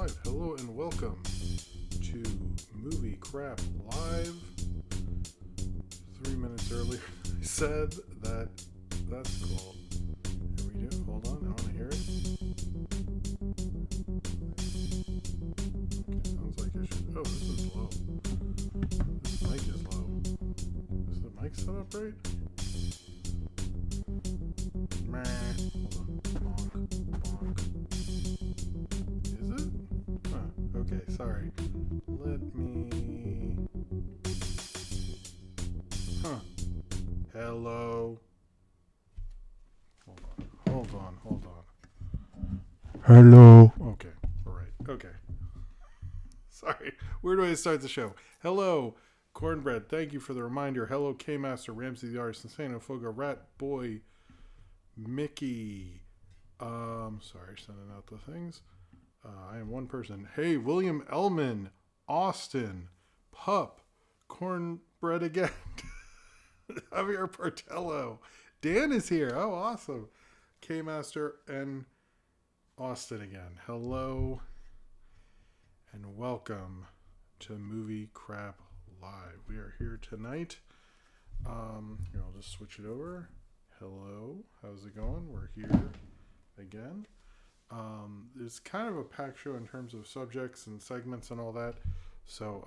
live. Hello and welcome to Movie Crap Live. 3 minutes earlier, I said that. That's cool. Here we do. Hold on, I want to hear it. Okay, sounds like it should. Oh, this is low. This mic is low. Is the mic set up right? Meh. Hold on. Bonk. Is it? Huh. Okay, sorry. Let me... Huh. Hello. Hold on. Hello. Okay. All right. Okay. Sorry. Where do I start the show? Hello, Cornbread. Thank you for the reminder. Hello, K-Master, Ramsey the Artist, Insano, Fogo, Rat Boy, Mickey. Sorry, sending out the things. I am one person. Hey, William Ellman, Austin, Pup, Cornbread again, Javier Portello. Dan is here. Oh, awesome. K-Master and Austin again. Hello and welcome to Movie Crap Live. We are here tonight. Here, I'll just switch it over. Hello. How's it going? We're here again. It's kind of a packed show in terms of subjects and segments and all that. So,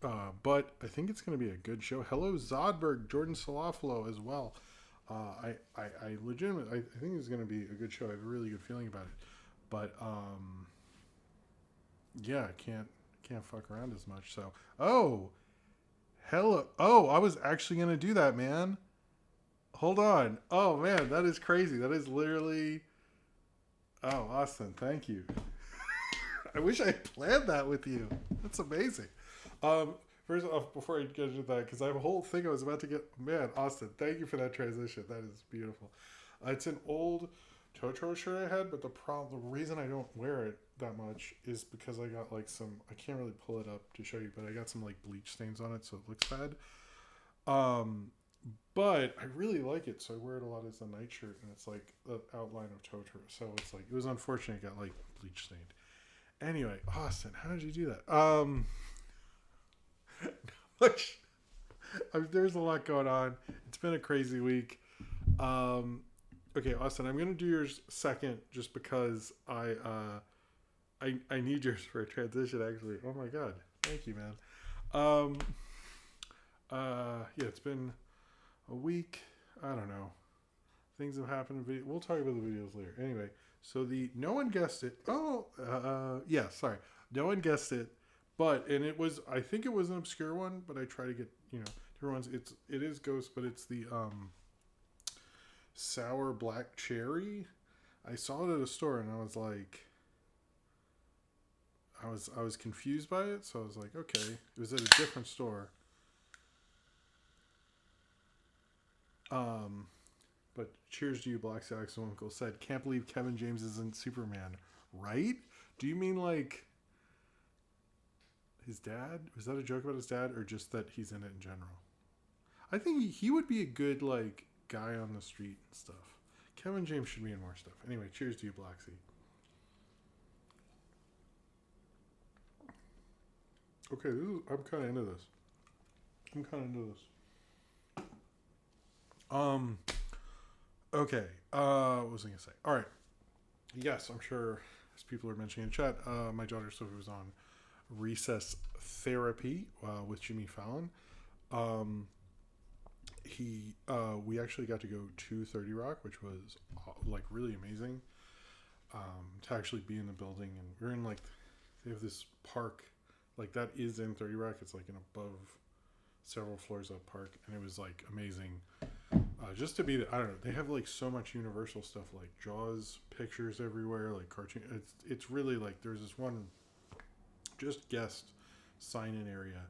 but I think it's going to be a good show. Hello, Zodberg, Jordan Salafalo as well. I legitimately, I think it's going to be a good show. I have a really good feeling about it. But, yeah, I can't fuck around as much. So, hello. Oh, I was actually going to do that, man. Hold on. Oh, man, that is crazy. That is literally... Oh, Austin, thank you. I wish I had planned that with you. That's amazing. First off, before I get into that, because I have a whole thing I was about to get... Man, Austin, thank you for that transition. That is beautiful. It's an old Totoro shirt I had, but the reason I don't wear it that much is because I got like some... I can't really pull it up to show you, but I got some like bleach stains on it, so it looks bad. But I really like it, so I wear it a lot as a nightshirt, and it's like the outline of Totoro. So it's like, it was unfortunate it got like bleach stained. Anyway, Austin, how did you do that? There's a lot going on. It's been a crazy week. Okay, Austin, I'm gonna do yours second, just because I need yours for a transition. Actually, oh my god, thank you, man. Yeah, it's been a week. I don't know. Things have happened. We'll talk about the videos later. Anyway, so no one guessed it. Yeah, sorry. No one guessed it, it was, I think it was an obscure one, but I try to get, different ones. It is Ghost, but it's the, sour black cherry. I saw it at a store and I was like, I was confused by it. So I was like, okay, it was at a different store. But cheers to you, Black Sax Uncle said, can't believe Kevin James isn't Superman, right? Do you mean like his dad? Was that a joke about his dad, or just that he's in it in general? I think he would be a good like guy on the street and stuff. Kevin James should be in more stuff. Anyway, cheers to you, Black Sea. Okay, I'm kind of into this. Okay, what was I going to say? All right. Yes, I'm sure, as people are mentioning in chat, my daughter Sophie was on recess therapy with Jimmy Fallon. We actually got to go to 30 Rock, which was like really amazing. To actually be in the building, and we're in like, they have this park, like that is in 30 Rock. It's like an above several floors up park, and it was like amazing. Just to be, I don't know, they have like so much Universal stuff, like Jaws pictures everywhere, like cartoon. It's really like, there's this one just guest sign-in area,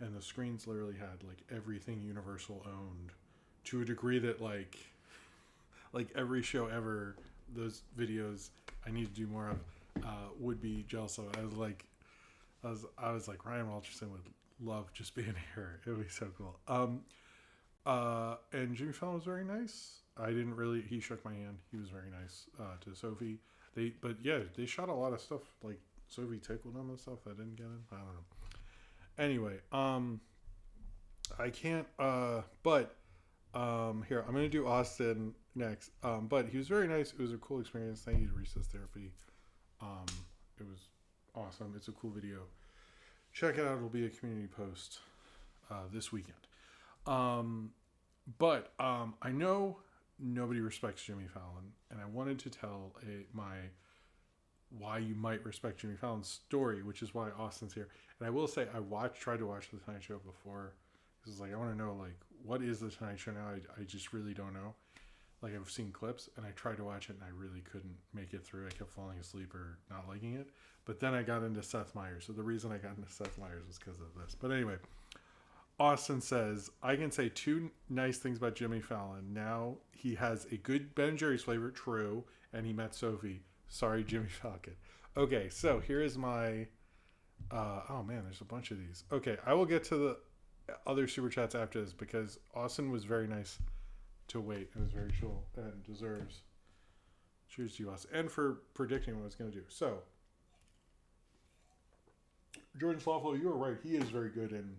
and the screens literally had like everything Universal owned, to a degree that like every show ever, those videos I need to do more of, would be jealous of. I was like Ryan Walterson would love just being here. It would be so cool. And Jimmy Fallon was very nice. He shook my hand. He was very nice to Sophie. They shot a lot of stuff like Sophie tickled them and stuff I didn't get in. I don't know. Anyway, I can't. But here I'm gonna do Austin next. But he was very nice. It was a cool experience. Thank you to Recess Therapy. Um, it was awesome. It's a cool video. Check it out. It'll be a community post this weekend. But I know nobody respects Jimmy Fallon, and I wanted to tell my why you might respect Jimmy Fallon's story, which is why Austin's here. And I will say, tried to watch the Tonight Show before. Because like I want to know like what is the Tonight Show now? I just really don't know. Like I've seen clips, and I tried to watch it, and I really couldn't make it through. I kept falling asleep or not liking it. But then I got into Seth Meyers. So the reason I got into Seth Meyers was because of this. But anyway, Austin says, I can say two nice things about Jimmy Fallon. Now he has a good Ben & Jerry's flavor, true, and he met Sophie. Sorry, Jimmy Falcon. Okay, so here is my... oh man, there's a bunch of these. Okay, I will get to the other super chats after this because Austin was very nice to wait and was very chill and deserves... Cheers to you, Austin. And for predicting what I was going to do. So, Jordan Slawflo, you were right. He is very good in...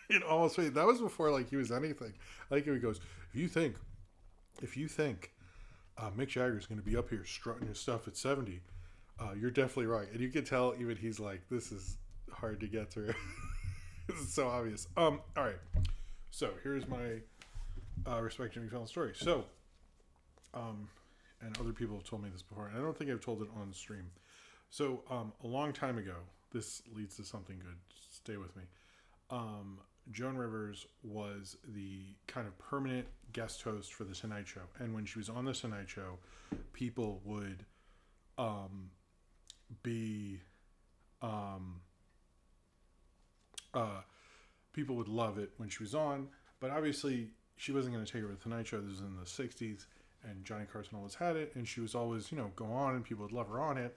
in almost that was before like he was anything. I like how he goes, if you think Mick Jagger's going to be up here strutting his stuff at 70, you're definitely right. And you can tell even he's like, this is hard to get through. This is so obvious. All right. So here's my respect Jimmy Fallon story. So, and other people have told me this before, and I don't think I've told it on stream. So a long time ago, this leads to something good. Stay with me. Joan Rivers was the kind of permanent guest host for The Tonight Show. And when she was on The Tonight Show, people would people would love it when she was on. But obviously, she wasn't going to take over The Tonight Show. This was in the 60s, and Johnny Carson always had it. And she was always, go on, and people would love her on it.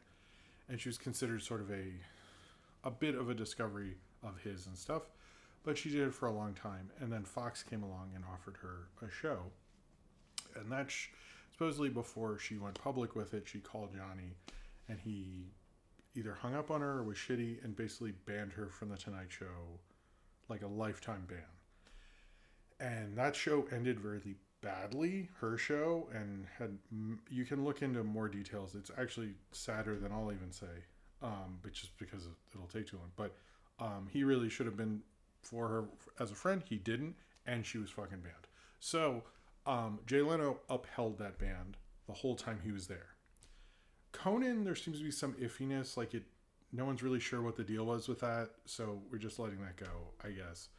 And she was considered sort of a bit of a discovery of his and stuff. But she did it for a long time. And then Fox came along and offered her a show. And that's supposedly before she went public with it, she called Johnny. And he either hung up on her or was shitty and basically banned her from The Tonight Show. Like a lifetime ban. And that show ended really badly, her show. And you can look into more details. It's actually sadder than I'll even say. But just because it'll take too long. But he really should have been for her as a friend. He didn't, and she was fucking banned. So Jay Leno upheld that ban the whole time he was there. Conan, there seems to be some iffiness, like no one's really sure what the deal was with that, so we're just letting that go, I guess.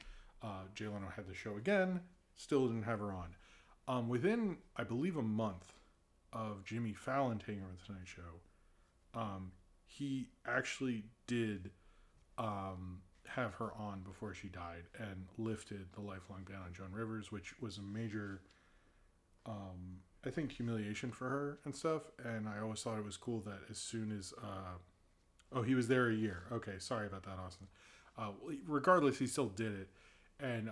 Jay Leno had the show again, still didn't have her on. Within, I believe, a month of Jimmy Fallon taking over the Tonight Show, he actually did have her on before she died and lifted the lifelong ban on Joan Rivers, which was a major, I think, humiliation for her and stuff. And I always thought it was cool that as soon as, he was there a year. Okay, sorry about that, Austin. Regardless, he still did it. And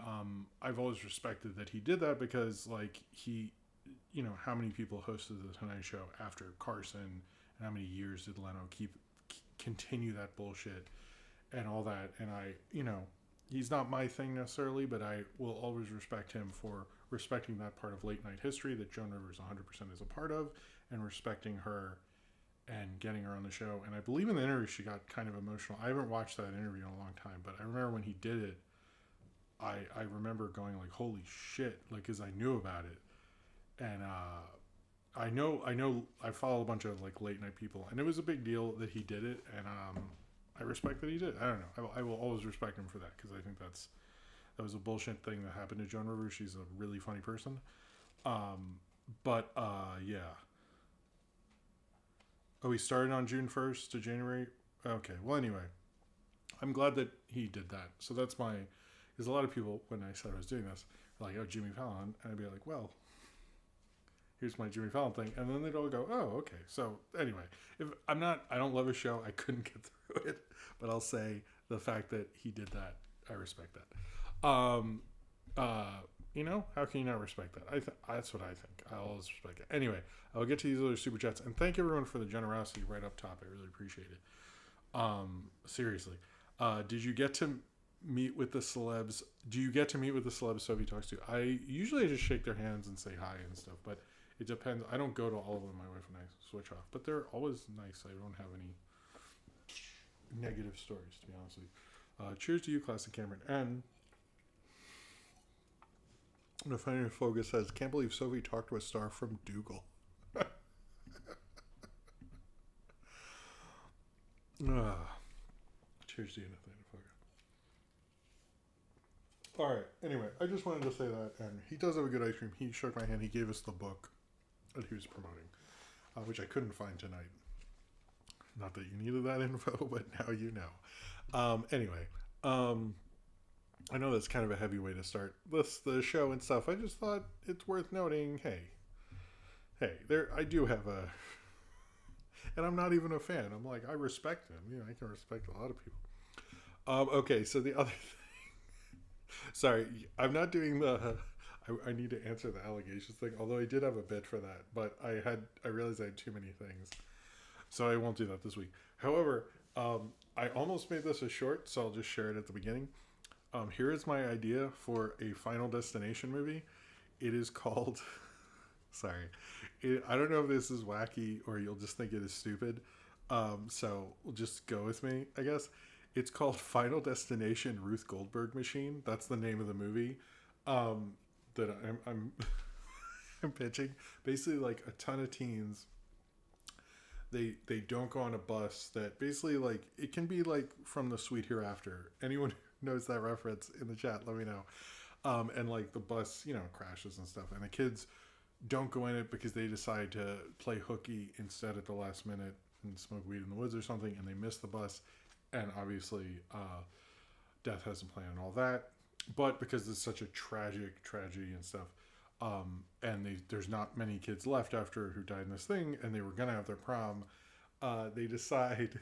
I've always respected that he did that because, like, he, how many people hosted the Tonight Show after Carson, and how many years did Leno continue that bullshit and all that. And he's not my thing necessarily, but I will always respect him for respecting that part of late night history that Joan Rivers 100% is a part of, and respecting her and getting her on the show. And I believe in the interview she got kind of emotional. I haven't watched that interview in a long time, but I remember when he did it, I remember going like, holy shit, like, cause I knew about it. And I follow a bunch of like late night people, and it was a big deal that he did it. And I respect that he did. I don't know. I will always respect him for that, because I think that was a bullshit thing that happened to Joan Rivers. She's a really funny person. Yeah. Oh, he started on June 1st to January? Okay. Well, anyway, I'm glad that he did that. So that's because a lot of people, when I said I was doing this, were like, oh, Jimmy Fallon. And I'd be like, well, here's my Jimmy Fallon thing. And then they'd all go, oh, okay. So anyway, I don't love his show. I couldn't get through it, but I'll say the fact that he did that, I respect that. how can you not respect that? That's what I think. I always respect it. Anyway, I'll get to these other super chats, and thank everyone for the generosity right up top. I really appreciate it. Seriously, did you get to meet with the celebs? Do you get to meet with the celebs Sophie talks to? I usually just shake their hands and say hi and stuff, but it depends. I don't go to all of them. My wife and I switch off, but they're always nice. I don't have any negative stories, to be honest with you. Cheers to you, Classic Cameron. And the Final Focus says, can't believe Sophie talked to a star from Dougal. Cheers to you, Nathaniel Focus. Alright, anyway, I just wanted to say that, and he does have a good ice cream. He shook my hand. He gave us the book that he was promoting, which I couldn't find tonight. Not that you needed that info, but now you know. Anyway, I know that's kind of a heavy way to start the show and stuff. I just thought it's worth noting, hey, I do have a, and I'm not even a fan. I'm like, I respect him. I can respect a lot of people. Okay, so the other thing, sorry, I'm not doing I need to answer the allegations thing, although I did have a bit for that, but I realized I had too many things. So I won't do that this week. However, I almost made this a short, so I'll just share it at the beginning. Here is my idea for a Final Destination movie. It is called... Sorry. I don't know if this is wacky or you'll just think it is stupid. So just go with me, I guess. It's called Final Destination Ruth Goldberg Machine. That's the name of the movie that I'm I'm pitching. Basically, like a ton of teens... They don't go on a bus that basically, like, it can be like From the Sweet Hereafter. Anyone who knows that reference in the chat, let me know. And like the bus, crashes and stuff. And the kids don't go in it because they decide to play hooky instead at the last minute and smoke weed in the woods or something. And they miss the bus. And obviously, death has a plan and all that. But because it's such a tragedy and stuff, and there's not many kids left after who died in this thing, and they were gonna have their prom. They decide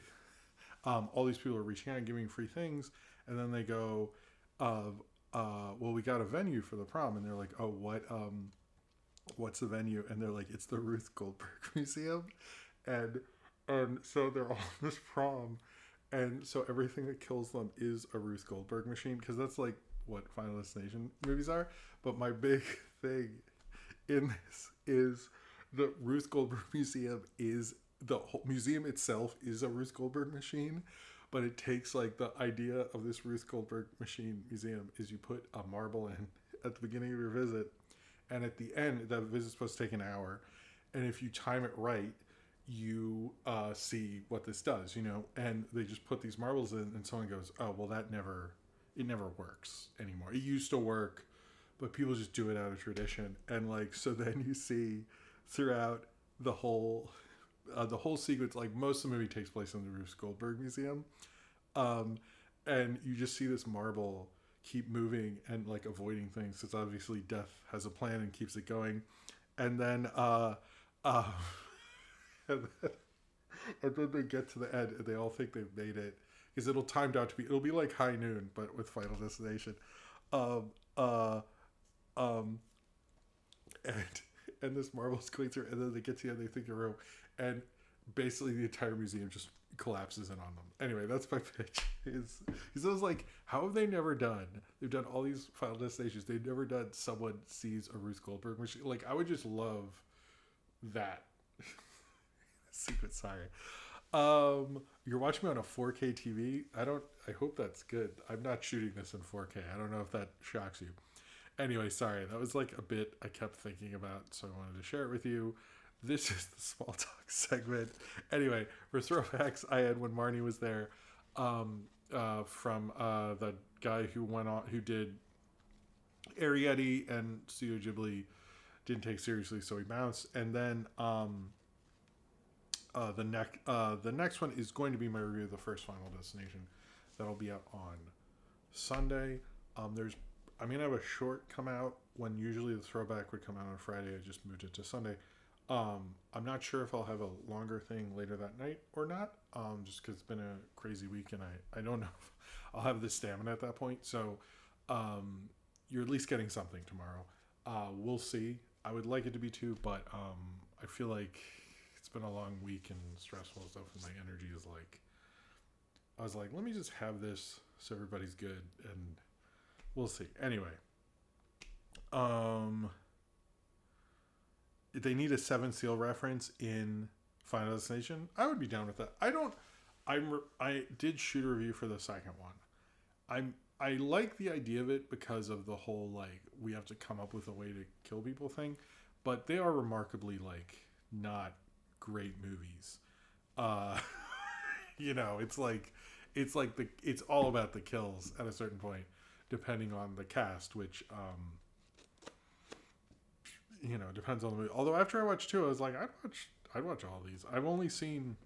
all these people are reaching out and giving free things, and then they go, well, we got a venue for the prom, and they're like, oh, what's the venue? And they're like, it's the Ruth Goldberg Museum, and so they're all in this prom, and so everything that kills them is a Ruth Goldberg machine, because that's like what Final Destination movies are. But my big thing in this is the Ruth Goldberg Museum is the whole museum itself is a Ruth Goldberg machine, but it takes like the idea of this Ruth Goldberg machine museum is you put a marble in at the beginning of your visit, and at the end, the visit's supposed to take an hour, and if you time it right, you see what this does, and they just put these marbles in, and someone goes, oh, well, it never works anymore. It used to work, but people just do it out of tradition. And like, so then you see throughout the whole sequence, like most of the movie takes place in the Ruth Goldberg Museum. And you just see this marble keep moving and like avoiding things. Because obviously death has a plan and keeps it going. And then, and then they get to the end and they all think they've made it. Because it'll be like High Noon, but with Final Destination. And this marble's going through, and then they get to the end, they think they're room, and basically the entire museum just collapses in on them. Anyway, that's my pitch. Because I was like, how have they never done? They've done all these Final Destinations. They've never done someone sees a Ruth Goldberg machine. Like, I would just love that. Secret, sorry. You're watching me on a 4K TV. I hope that's good. I'm not shooting this in 4K. I don't know if that shocks you. Anyway, sorry. That was like a bit I kept thinking about, so I wanted to share it with you. This is the small talk segment. Anyway, for throwbacks, I had when Marnie was there, from the guy who did Arrietty and Studio Ghibli didn't take seriously, so he bounced. And then the next one is going to be my review of the first Final Destination. That'll be out on Sunday. I'm gonna have a short come out when usually the throwback would come out on Friday. I just moved it to Sunday. I'm not sure if I'll have a longer thing later that night or not. Just because it's been a crazy week and I don't know if I'll have the stamina at that point. So, you're at least getting something tomorrow. We'll see. I would like it to be 2, but I feel like it's been a long week and stressful and stuff, and my energy is like, I was like, let me just have this so everybody's good, and we'll see. Anyway, if they need a 7 Seal reference in Final Destination, I would be down with that. I did shoot a review for the second one. I like the idea of it because of the whole like we have to come up with a way to kill people thing, but they are remarkably like not great movies. Uh, it's like it's all about the kills at a certain point, depending on the cast, which depends on the movie. Although after I watched 2, I was like, I'd watch all these. I've only seen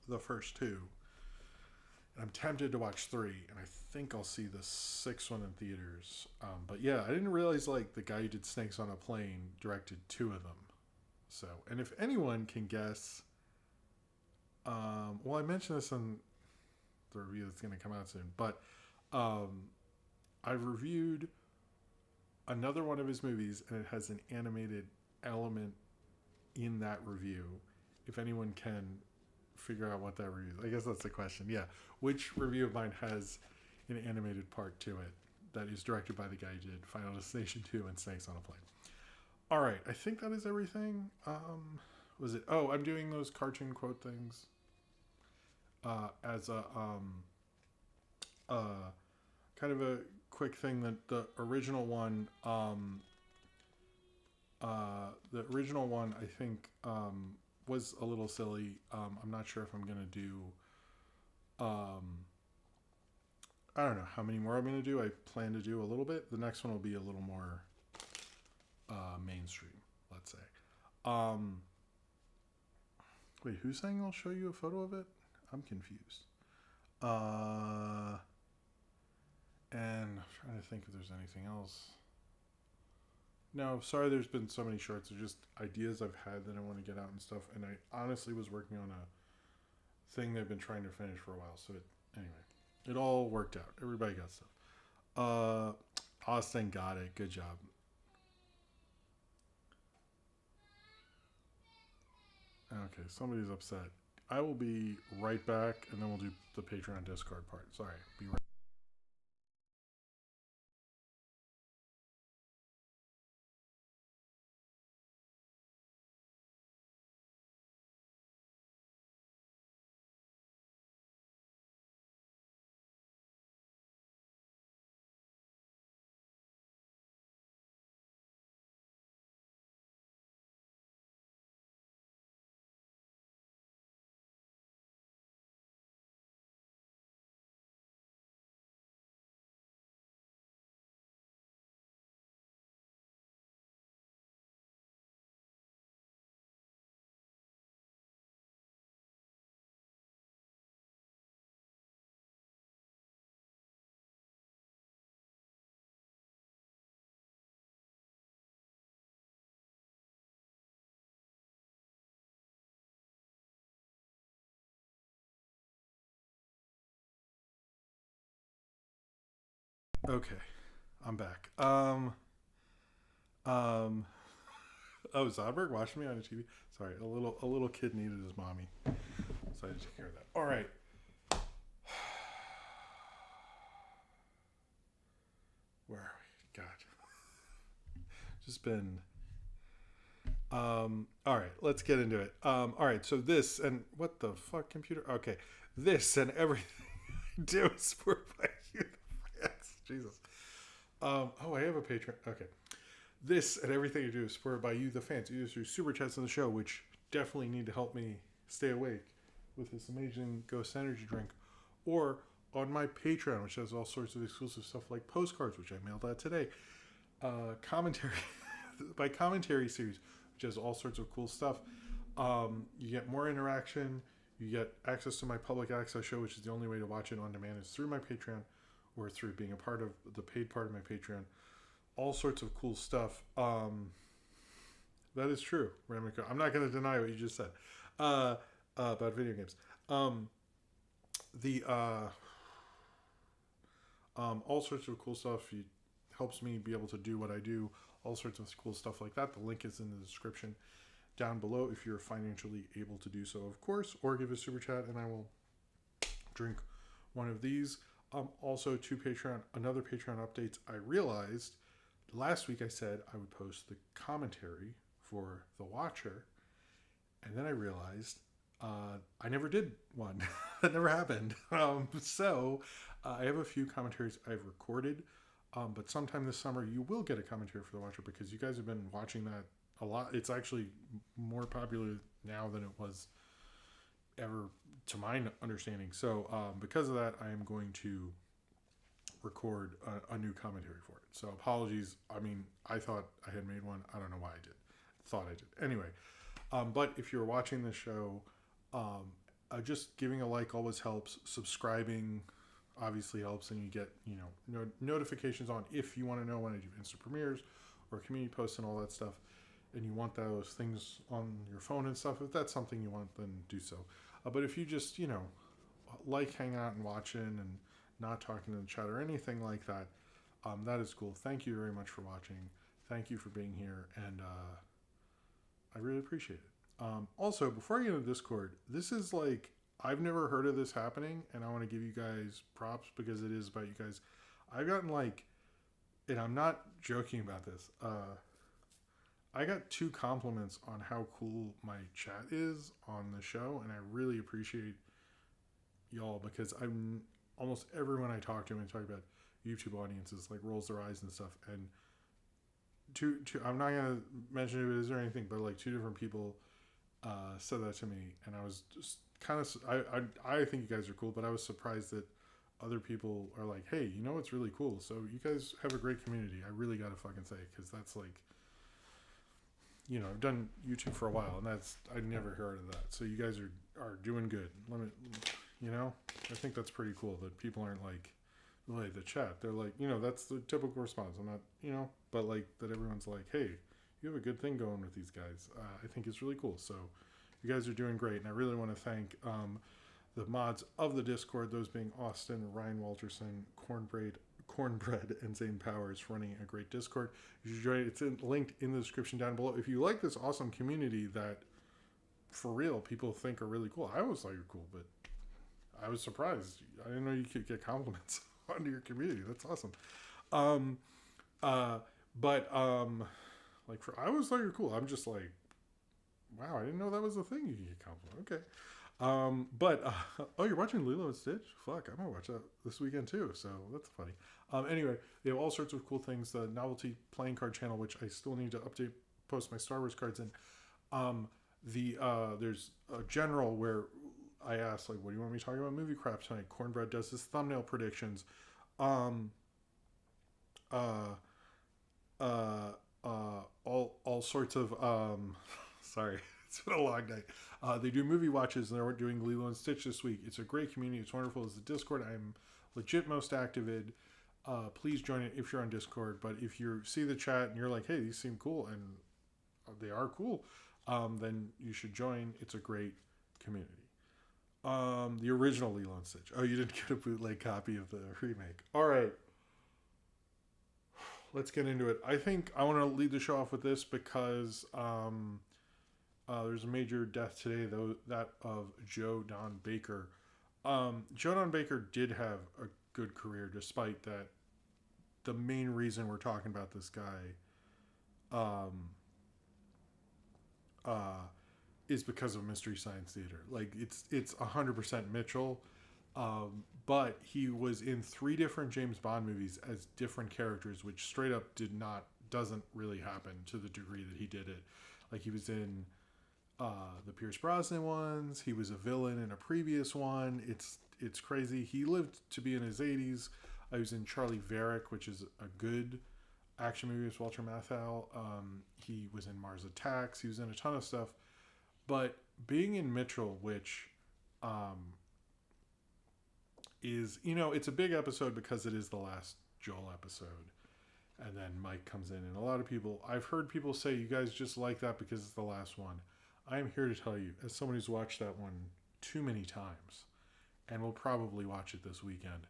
the first 2. I'm tempted to watch 3, and I think I'll see the 6th one in theaters. But yeah, I didn't realize like the guy who did Snakes on a Plane directed 2 of them. So, and if anyone can guess, well, I mentioned this in the review that's going to come out soon, but I've reviewed another one of his movies, and it has an animated element in that review. If anyone can figure out what that review is, I guess that's the question. Yeah, which review of mine has an animated part to it that is directed by the guy who did Final Destination 2 and Snakes on a Plane. All right, I think that is everything. Was it? Oh, I'm doing those cartoon quote things as a kind of a quick thing. That the original one, I think was a little silly. I'm not sure if I'm gonna do. I don't know how many more I'm gonna do. I plan to do a little bit. The next one will be a little more mainstream, let's say. Wait, who's saying I'll show you a photo of it? I'm confused. And I'm trying to think if there's anything else. No, sorry, there's been so many shorts. They're just ideas I've had that I want to get out and stuff. And I honestly was working on a thing that I've been trying to finish for a while. So anyway, it all worked out. Everybody got stuff. Austin got it. Good job. Okay, somebody's upset. I will be right back, and then we'll do the Patreon Discord part. Sorry, be right. Okay, I'm back. Um, oh, Zodberg watching me on the TV. Sorry, a little kid needed his mommy, so I had to take care of that. All right. Where are we? God, just been. All right, let's get into it. All right, so this and what the fuck, computer? Okay, this and everything I do is spurred by you, the fans. Jesus. Oh, I have a Patreon. Okay. This and everything I do is spurred by you, the fans, either through super chats on the show, which definitely need to help me stay awake with this amazing Ghost Energy drink, or on my Patreon, which has all sorts of exclusive stuff like postcards, which I mailed out today, commentary, my commentary series, which has all sorts of cool stuff. You get more interaction. You get access to my public access show, which is the only way to watch it on demand is through my Patreon or through being a part of the paid part of my Patreon. All sorts of cool stuff. That is true, Ramiko. I'm not going to deny what you just said about video games. All sorts of cool stuff. You helps me be able to do what I do, all sorts of cool stuff like that. The link is in the description down below if you're financially able to do so, of course, or give a super chat and I will drink one of these. Also, another Patreon updates. I realized last week I said I would post the commentary for The Watcher, and then I realized I never did one. That never happened. So I have a few commentaries I've recorded, but sometime this summer you will get a commentary for The Watcher because you guys have been watching that a lot. It's actually more popular now than it was ever, to my understanding. So because of that, I am going to record a new commentary for it. So apologies. I mean, I thought I had made one. I don't know why I did. Thought I did. Anyway, but if you're watching the show, just giving a like always helps. Subscribing obviously helps, and you get notifications on if you want to know when I do instant premieres or community posts and all that stuff, and you want those things on your phone and stuff. If that's something you want, then do so. But if you just like hanging out and watching and not talking in the chat or anything like that, that is cool. Thank you very much for watching. Thank you for being here, and I really appreciate it. Also, before I get into Discord, this is like, I've never heard of this happening, and I want to give you guys props because it is about you guys. I've gotten and I'm not joking about this, I got 2 compliments on how cool my chat is on the show, and I really appreciate y'all because almost everyone I talk to when I talk about YouTube audiences rolls their eyes and stuff, and two I'm not gonna mention who it is or anything, but 2 different people said that to me, and I was just kind of I think you guys are cool, but I was surprised that other people are like, hey, it's really cool. So you guys have a great community. I really gotta fucking say, because that's I've done YouTube for a while, and I never heard of that. So you guys are doing good. I think that's pretty cool that people aren't the chat. They're that's the typical response. I'm not, but that everyone's like, hey, you have a good thing going with these guys. I think it's really cool. So you guys are doing great, and I really want to thank the mods of the Discord, those being Austin, Ryan Walterson, Cornbread, and Zane Powers, for running a great Discord. You should join it. It's linked in the description down below. If you like this awesome community that, for real, people think are really cool. I always thought you're cool, but I was surprised. I didn't know you could get compliments onto your community. That's awesome. I always thought you're cool. I'm just wow, I didn't know that was a thing you could get compliments. Okay. You're watching Lilo and Stitch? Fuck, I might watch that this weekend too, so that's funny. Anyway, they have all sorts of cool things. The novelty playing card channel, which I still need to post my Star Wars cards in. There's a general where I asked, what do you want me to talk about movie crap tonight? Cornbread does his thumbnail predictions. All sorts of, sorry. It's been a long night. They do movie watches, and they're doing Lilo and Stitch this week. It's a great community. It's wonderful. It's the Discord. I'm legit most active in. Please join it if you're on Discord. But if you see the chat and you're like, hey, these seem cool, and they are cool, then you should join. It's a great community. The original Lilo and Stitch. Oh, you didn't get a bootleg copy of the remake. All right. Let's get into it. I think I want to lead the show off with this because there's a major death today, though, that of Joe Don Baker. Joe Don Baker did have a good career, despite that. The main reason we're talking about this guy is because of Mystery Science Theater. It's 100% Mitchell, but he was in 3 different James Bond movies as different characters, which straight up doesn't really happen to the degree that he did it. He was in the Pierce Brosnan ones. He was a villain in a previous one. It's crazy. He lived to be in his 80s. I was in Charlie Varick, which is a good action movie with Walter Matthau. He was in Mars Attacks. He was in a ton of stuff. But being in Mitchell, which is, it's a big episode because it is the last Joel episode. And then Mike comes in. And a lot of people, I've heard people say, you guys just like that because it's the last one. I am here to tell you, as someone who's watched that one too many times, and will probably watch it this weekend,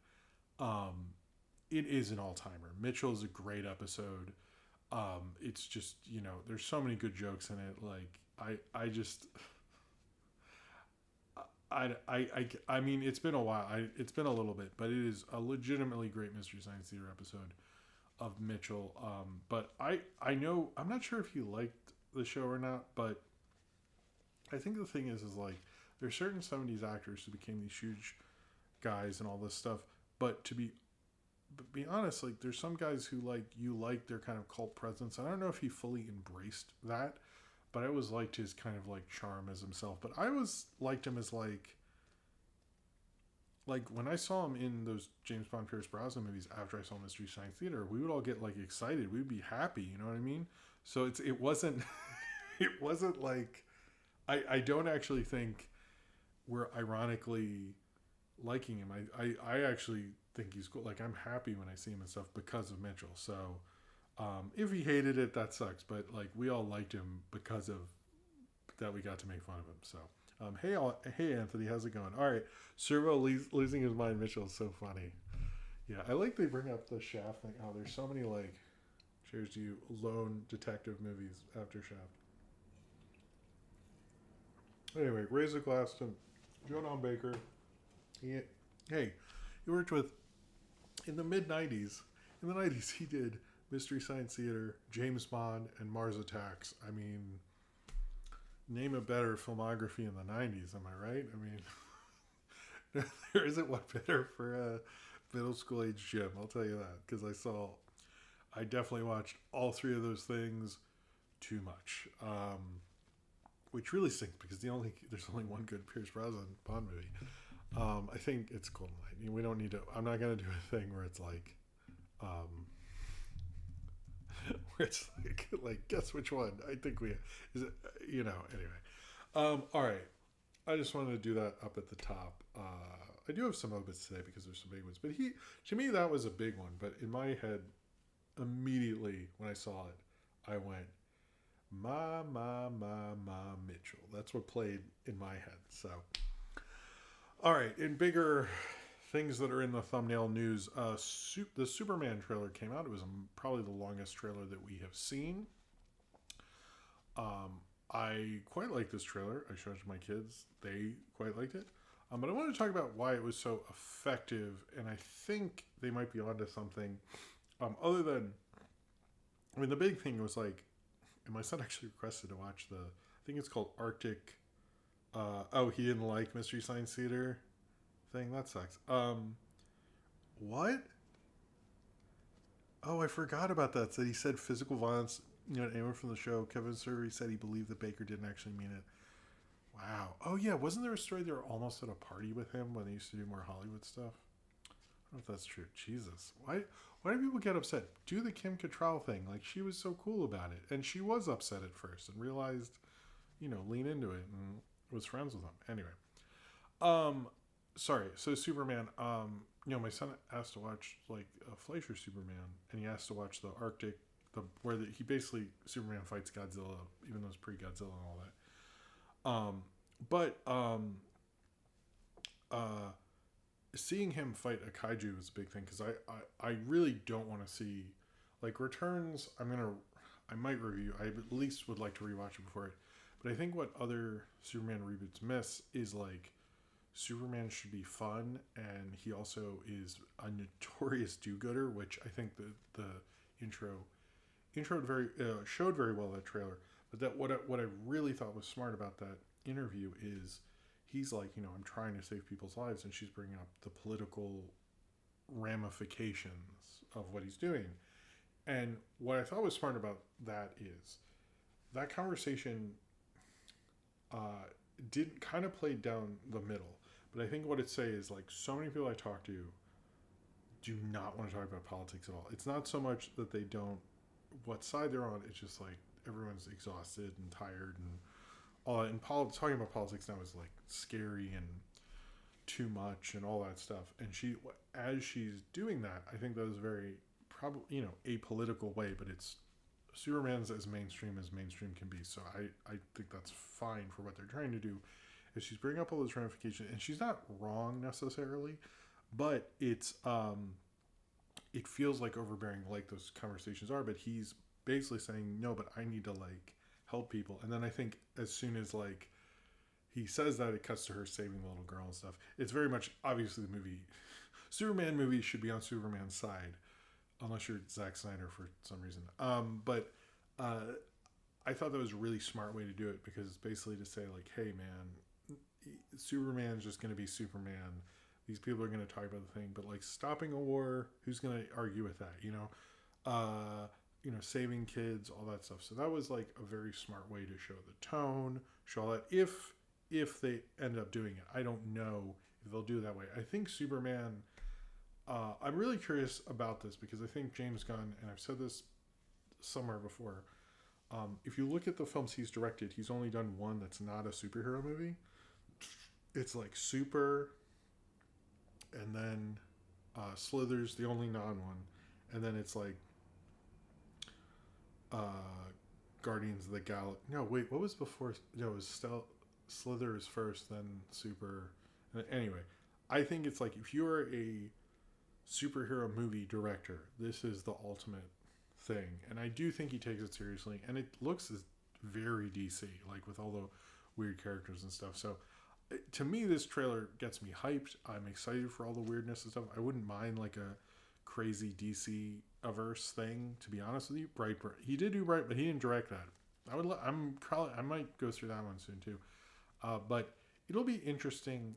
it is an all-timer. Mitchell is a great episode. It's just, there's so many good jokes in it. Like I just I mean, it's been a while. It's been a little bit, but it is a legitimately great Mystery Science Theater episode of Mitchell. But I know, I'm not sure if you liked the show or not, but I think the thing is like there's certain 70s actors who became these huge guys and all this stuff. But to be honest, like there's some guys who like you like their kind of cult presence. I don't know if he fully embraced that, but I always liked his kind of like charm as himself. But I always liked him as like when I saw him in those James Bond Pierce Brosnan movies after I saw Mystery Science Theater, we would all get like excited. We'd be happy, you know what I mean? So it wasn't it wasn't like I don't actually think we're ironically liking him. I actually think he's cool. Like I'm happy when I see him and stuff because of Mitchell. So if he hated it, that sucks. But like we all liked him because of that. We got to make fun of him. So hey Anthony, how's it going? All right, Servo losing his mind. Mitchell is so funny. Yeah, I like they bring up the Shaft thing. Oh, there's so many like cheers to you lone detective movies after Shaft. Anyway, raise a glass to Joan Baker. He worked with in the mid '90s. In the '90s, he did Mystery Science Theater, James Bond, and Mars Attacks. I mean, name a better filmography in the '90s. Am I right? I mean, there isn't one better for a middle school age Jim. I'll tell you that because I definitely watched all three of those things too much, which really stinks because there's only one good Pierce Brosnan Bond movie. I think it's Golden Light. We don't need to. I'm not gonna do a thing where it's like, where it's like guess which one. I think we is it. Anyway. All right. I just wanted to do that up at the top. I do have some obits today because there's some big ones, but to me that was a big one. But in my head, immediately when I saw it, I went, Ma Mitchell. That's what played in my head. So. All right, in bigger things that are in the thumbnail news, the Superman trailer came out. It was probably the longest trailer that we have seen. I quite like this trailer. I showed it to my kids. They quite liked it. But I want to talk about why it was so effective, and I think they might be onto something. Other than, I mean, the big thing was like, and my son actually requested to watch I think it's called Arctic. He didn't like Mystery Science Theater thing. That sucks. What? Oh, I forgot about that. So he said physical violence. Anyone from the show, Kevin Surrey said he believed that Baker didn't actually mean it. Wow. Oh yeah, wasn't there a story they were almost at a party with him when they used to do more Hollywood stuff? I don't know if that's true. Jesus, why do people get upset? Do the Kim Cattrall thing. Like she was so cool about it, and she was upset at first and realized, lean into it and was friends with him. Anyway, sorry. So Superman. My son asked to watch like a Fleischer Superman, and he asked to watch the Arctic, he basically Superman fights Godzilla, even though it's pre-Godzilla and all that. Seeing him fight a kaiju is a big thing because I really don't want to see like Returns. I might review. I at least would like to rewatch it before it. But I think what other Superman reboots miss is like Superman should be fun, and he also is a notorious do-gooder, which I think the intro showed very well that trailer. But that what I really thought was smart about that interview is he's like, I'm trying to save people's lives, and she's bringing up the political ramifications of what he's doing. And what I thought was smart about that is that conversation did kind of play down the middle. But I think what it say is like so many people I talk to do not want to talk about politics at all. It's not so much that they don't what side they're on. It's just like everyone's exhausted and tired and all that. And talking about politics now is like scary and too much and all that stuff. And as she's doing that, I think that was very probably apolitical way, but it's Superman's as mainstream can be. So I think that's fine for what they're trying to do. Is she's bringing up all those ramifications, and she's not wrong necessarily, but it's it feels like overbearing, like those conversations are, but he's basically saying no, but I need to like help people. And then I think as soon as like he says that, it cuts to her saving the little girl and stuff. It's very much obviously the movie. Superman movies should be on Superman's side, unless you're Zack Snyder for some reason. But I thought that was a really smart way to do it, because it's basically to say like, hey man, Superman's just going to be Superman. These people are going to talk about the thing, but like stopping a war, who's going to argue with that? Saving kids, all that stuff. So that was like a very smart way to show the tone, show all that. If they end up doing it, I don't know if they'll do it that way. I think Superman. I'm really curious about this, because I think James Gunn, and I've said this somewhere before, if you look at the films he's directed, he's only done one that's not a superhero movie. It's like Super, and then Slither's the only non-one, and then it's like Guardians of the Galaxy. No, wait, what was before? No, it was Slither is first, then Super. Anyway, I think it's like, if you're a superhero movie director, this is the ultimate thing, and I do think he takes it seriously, and it looks very DC, like with all the weird characters and stuff. So to me, this trailer gets me hyped. I'm excited for all the weirdness and stuff. I wouldn't mind like a crazy DC averse thing, to be honest with you. Brightburn, he did do Bright, but he didn't direct that. I might go through that one soon too. But it'll be interesting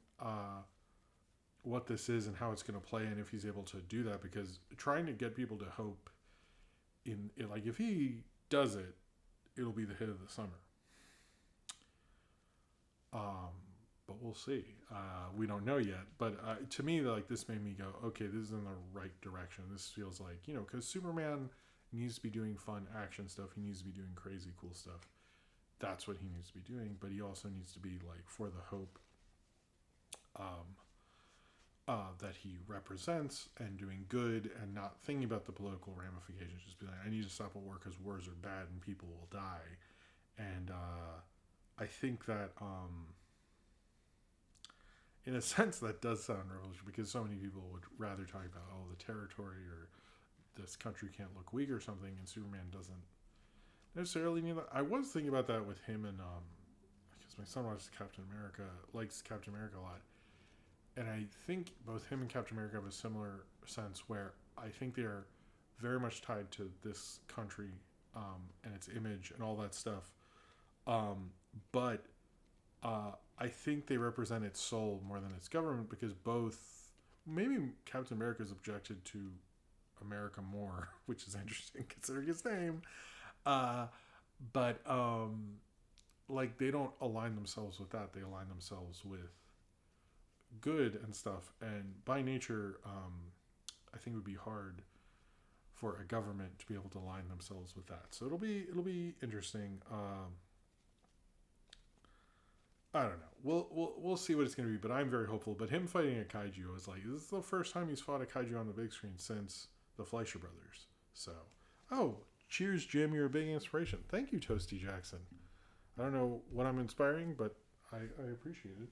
what this is and how it's going to play, and if he's able to do that, because trying to get people to hope in like, if he does it, it'll be the hit of the summer. But we'll see. We don't know yet. But to me, like, this made me go, okay, this is in the right direction. This feels like, because Superman needs to be doing fun action stuff. He needs to be doing crazy cool stuff. That's what he needs to be doing. But he also needs to be like for the hope that he represents, and doing good, and not thinking about the political ramifications. Just be like, I need to stop a war because wars are bad and people will die. And I think that in a sense that does sound revolutionary, because so many people would rather talk about, the territory, or this country can't look weak or something, and Superman doesn't necessarily need that. I was thinking about that with him, and because my son likes Captain America a lot. And I think both him and Captain America have a similar sense, where I think they are very much tied to this country and its image and all that stuff. But I think they represent its soul more than its government, because maybe Captain America is objected to America more, which is interesting considering his name. But like, they don't align themselves with that. They align themselves with good and stuff, and by nature I think it would be hard for a government to be able to align themselves with that. So it'll be interesting. I don't know. We'll see what it's going to be, but I'm very hopeful. But him fighting a kaiju, I was like, this is the first time he's fought a kaiju on the big screen since the Fleischer Brothers. So, cheers, Jim. You're a big inspiration. Thank you, Toasty Jackson. I don't know what I'm inspiring, but I appreciate it.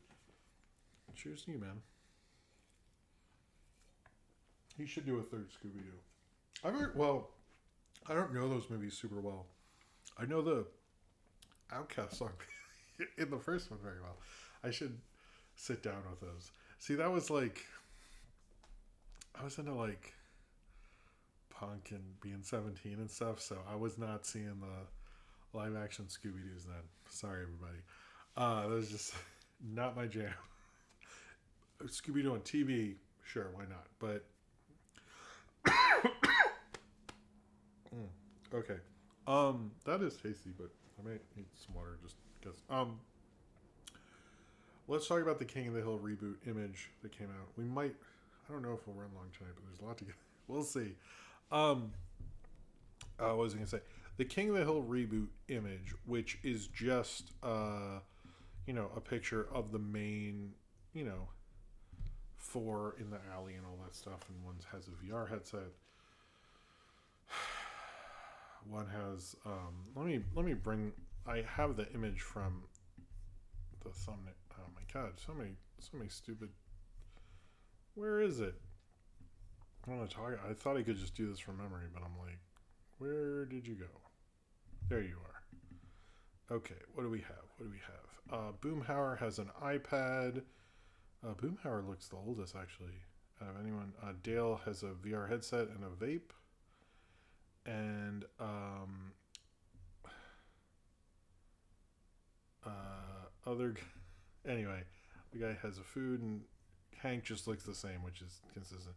Cheers to you, man. He should do a third Scooby-Doo. I don't know those movies super well. I know the Outcast song in the first one very well. I should sit down with those. See, that was like, I was into like punk and being 17 and stuff, so I was not seeing the live action Scooby-Doos then. Sorry, everybody. That was just not my jam. Scooby-Doo on TV, sure, why not? But okay, that is tasty, but I might need some water just because. Let's talk about the King of the Hill reboot Image that came out. I don't know if we'll run long tonight, but there's a lot to get. We'll see. What was I going to say? The King of the Hill reboot Image, which is just a picture of the main, four in the alley and all that stuff, and one has a VR headset. One has let me bring. I have the image from the thumbnail. Oh my god, so many stupid. Where is it? I want to talk. I thought I could just do this from memory, but I'm like, where did you go? There you are. Okay, what do we have? What do we have? Boomhauer has an iPad. Boomhauer looks the oldest, actually. Anyone? Dale has a VR headset and a vape. And other. Anyway, the guy has a food, and Hank just looks the same, which is consistent.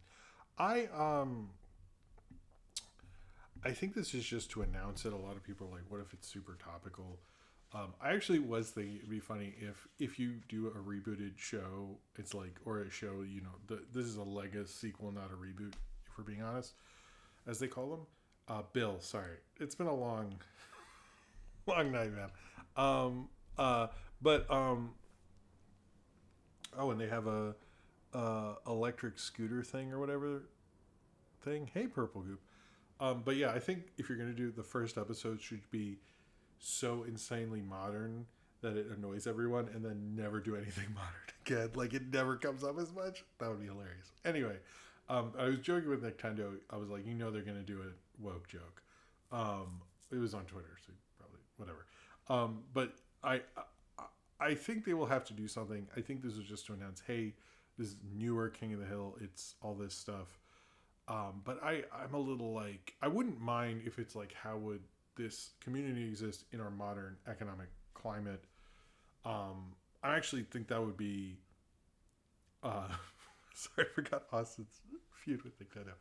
I I think this is just to announce it. A lot of people are like, "What if it's super topical?" I actually was thinking it'd be funny if you do a rebooted show, it's like, or a show, this is a Legacy sequel, not a reboot. If we're being honest, as they call them. Bill, sorry, it's been a long, long night, man. But oh, and they have a electric scooter thing or whatever thing. Hey, Purple Goop. But yeah, I think if you're gonna do the first episode, should be so insanely modern that it annoys everyone, and then never do anything modern again. Like it never comes up as much. That would be hilarious. Anyway, I was joking with Nintendo. I was like, they're gonna do a woke joke. It was on Twitter, so probably whatever. But I think they will have to do something. I think this is just to announce, hey, this is newer King of the Hill. It's all this stuff. But I'm a little like, I wouldn't mind if it's like, how would this community exist in our modern economic climate? I actually think that would be, sorry, I forgot Austin's feud with Nintendo.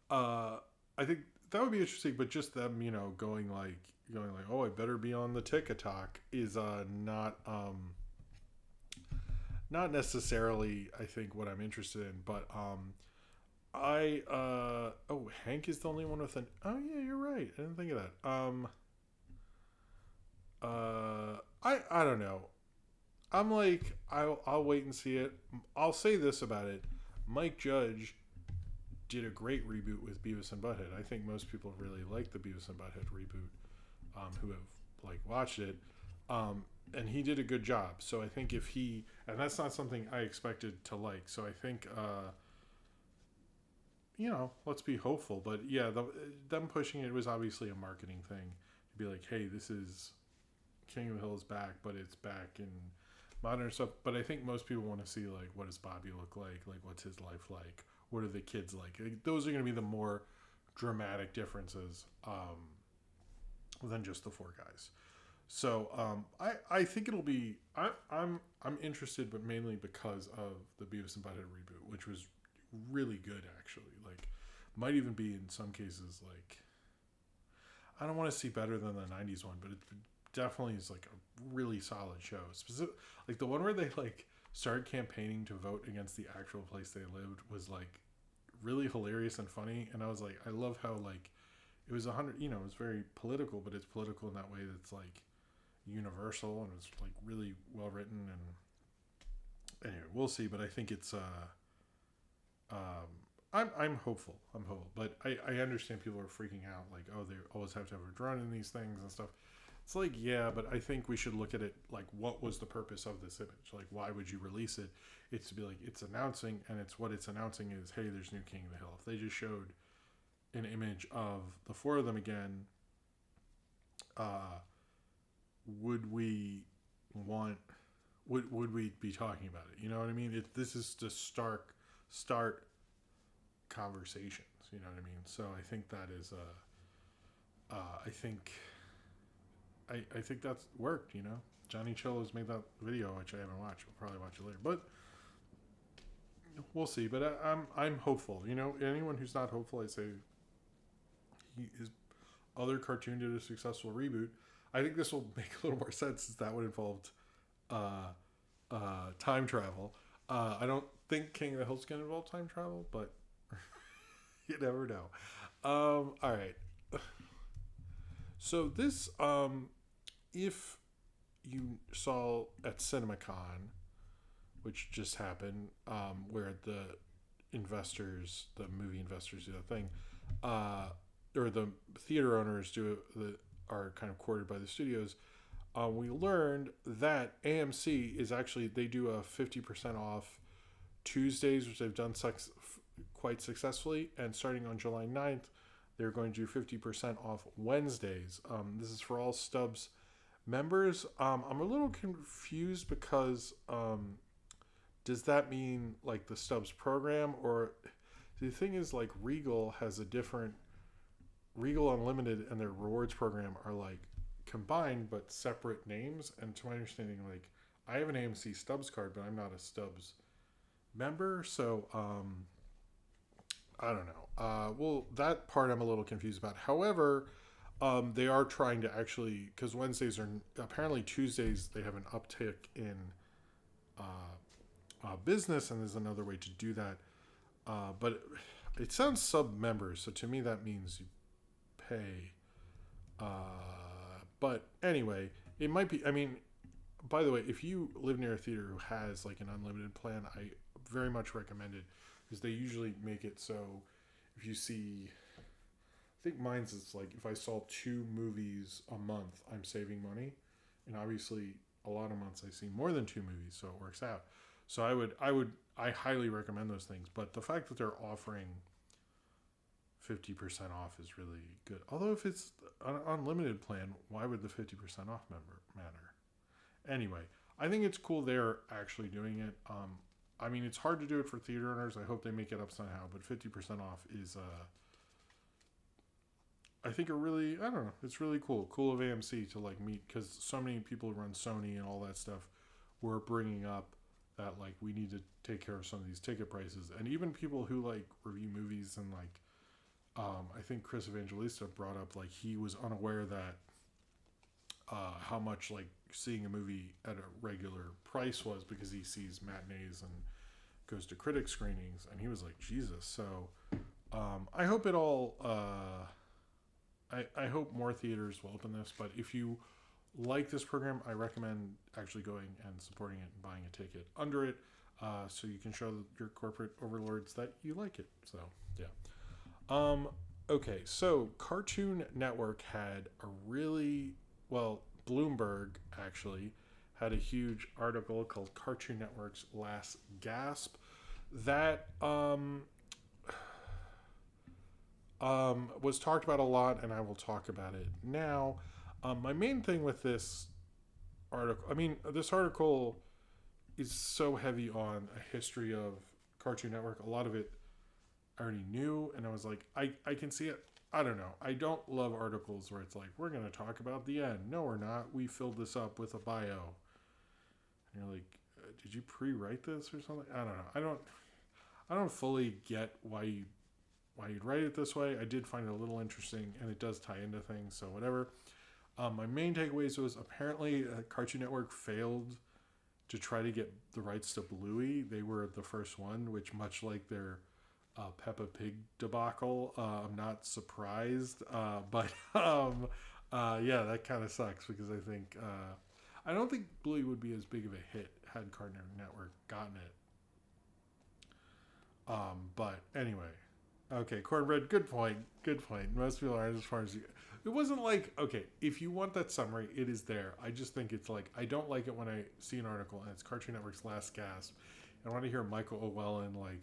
I think that would be interesting, but just them, going like, oh, I better be on the TikTok is not necessarily, I think, what I'm interested in, but Hank is the only one with an. Oh yeah, you're right. I didn't think of that. I don't know. I'm like, I'll wait and see it. I'll say this about it: Mike Judge did a great reboot with Beavis and Butthead. I think most people really like the Beavis and Butthead reboot, who have like watched it, and he did a good job. So I think and that's not something I expected to like. So I think. Let's be hopeful. But yeah, them pushing it was obviously a marketing thing to be like, hey, this is King of the Hill is back, but it's back in modern stuff. But I think most people want to see like, what does Bobby look like what's his life like, what are the kids like those are going to be the more dramatic differences than just the four guys. So I think it'll be I'm interested, but mainly because of the Beavis and Butthead reboot, which was really good actually. Like, might even be in some cases like, I don't want to see better than the 90s one, but it definitely is like a really solid show. Like the one where they like started campaigning to vote against the actual place they lived was like really hilarious and funny, and I was like, I love how like it was it was very political, but it's political in that way that's like universal, and it's like really well written. And anyway, we'll see, but I think it's I'm hopeful. But I understand people are freaking out, like, oh, they always have to have a drone in these things and stuff. It's like, yeah, but I think we should look at it like, what was the purpose of this image? Like, why would you release it? It's to be like, it's announcing, and what it's announcing is, hey, there's new King of the Hill. If they just showed an image of the four of them again, would we be talking about it? You know what I mean? This is to start conversations. You know what I mean? So I think that is I think that's worked. Johnny Chill has made that video, which I haven't watched. We'll probably watch it later, but we'll see. But I'm hopeful. Anyone who's not hopeful, I say his other cartoon did a successful reboot. I think this will make a little more sense, since that would involve time travel. I don't think King of the Hill's going to involve time travel, but you never know. All right. So this, if you saw at CinemaCon, which just happened, where the movie investors do that thing, or the theater owners are kind of courted by the studios, we learned that AMC is actually, they do a 50% off Tuesdays, which they've done quite successfully. And starting on July 9th, they're going to do 50% off Wednesdays. This is for all Stubs members. I'm a little confused because does that mean like the Stubs program, or the thing is like Regal has a different Regal Unlimited and their rewards program are like combined but separate names. And to my understanding, like I have an AMC Stubs card, but I'm not a Stubs member, so I don't know. Well, that part I'm a little confused about. However, they are trying to actually, because Wednesdays are apparently Tuesdays, they have an uptick in business, and there's another way to do that. But it sounds sub members, so to me that means you pay. But anyway, it might be. I mean, by the way, if you live near a theater who has like an unlimited plan, I very much recommend it because they usually make it so if you see, I think mine's is like if I saw 2 movies a month, I'm saving money, and obviously a lot of months I see more than 2 movies, so it works out. So I highly recommend those things. But the fact that they're offering 50% off is really good. Although if it's an unlimited plan, why would the 50% off member matter? Anyway, I think it's cool they're actually doing it. I mean, it's hard to do it for theater owners. I hope they make it up somehow. But 50% off is, I think, a really, I don't know, it's really cool. Cool of AMC to like meet, because so many people who run Sony and all that stuff were bringing up that like we need to take care of some of these ticket prices. And even people who like review movies and like, I think Chris Evangelista brought up like he was unaware that how much like seeing a movie at a regular price was, because he sees matinees and goes to critic screenings, and he was like, Jesus. So I hope it all I hope more theaters will open this. But if you like this program, I recommend actually going and supporting it and buying a ticket under it, so you can show your corporate overlords that you like it. So yeah. Okay, so Cartoon Network had a really, well, Bloomberg actually had a huge article called Cartoon Network's Last Gasp that was talked about a lot, and I will talk about it now. My main thing with this article, I mean, this article is so heavy on a history of Cartoon Network. A lot of it I already knew, and I was like, I can see it. I don't know. I don't love articles where it's like, we're going to talk about the end. No, we're not. We filled this up with a bio. And you're like, did you pre-write this or something? I don't know. I don't fully get why you'd write it this way. I did find it a little interesting, and it does tie into things, so whatever. My main takeaways was apparently Cartoon Network failed to try to get the rights to Bluey. They were the first one, which much like their Peppa Pig debacle, I'm not surprised, but yeah, that kind of sucks, because I don't think Bluey would be as big of a hit had Cartoon Network gotten it. But anyway, okay, Cornbread, good point. Most people aren't as far as you. It wasn't like, okay, if you want that summary, it is there. I just think it's like, I don't like it when I see an article and it's Cartoon Network's Last Gasp, and I want to hear Michael O'Wellen like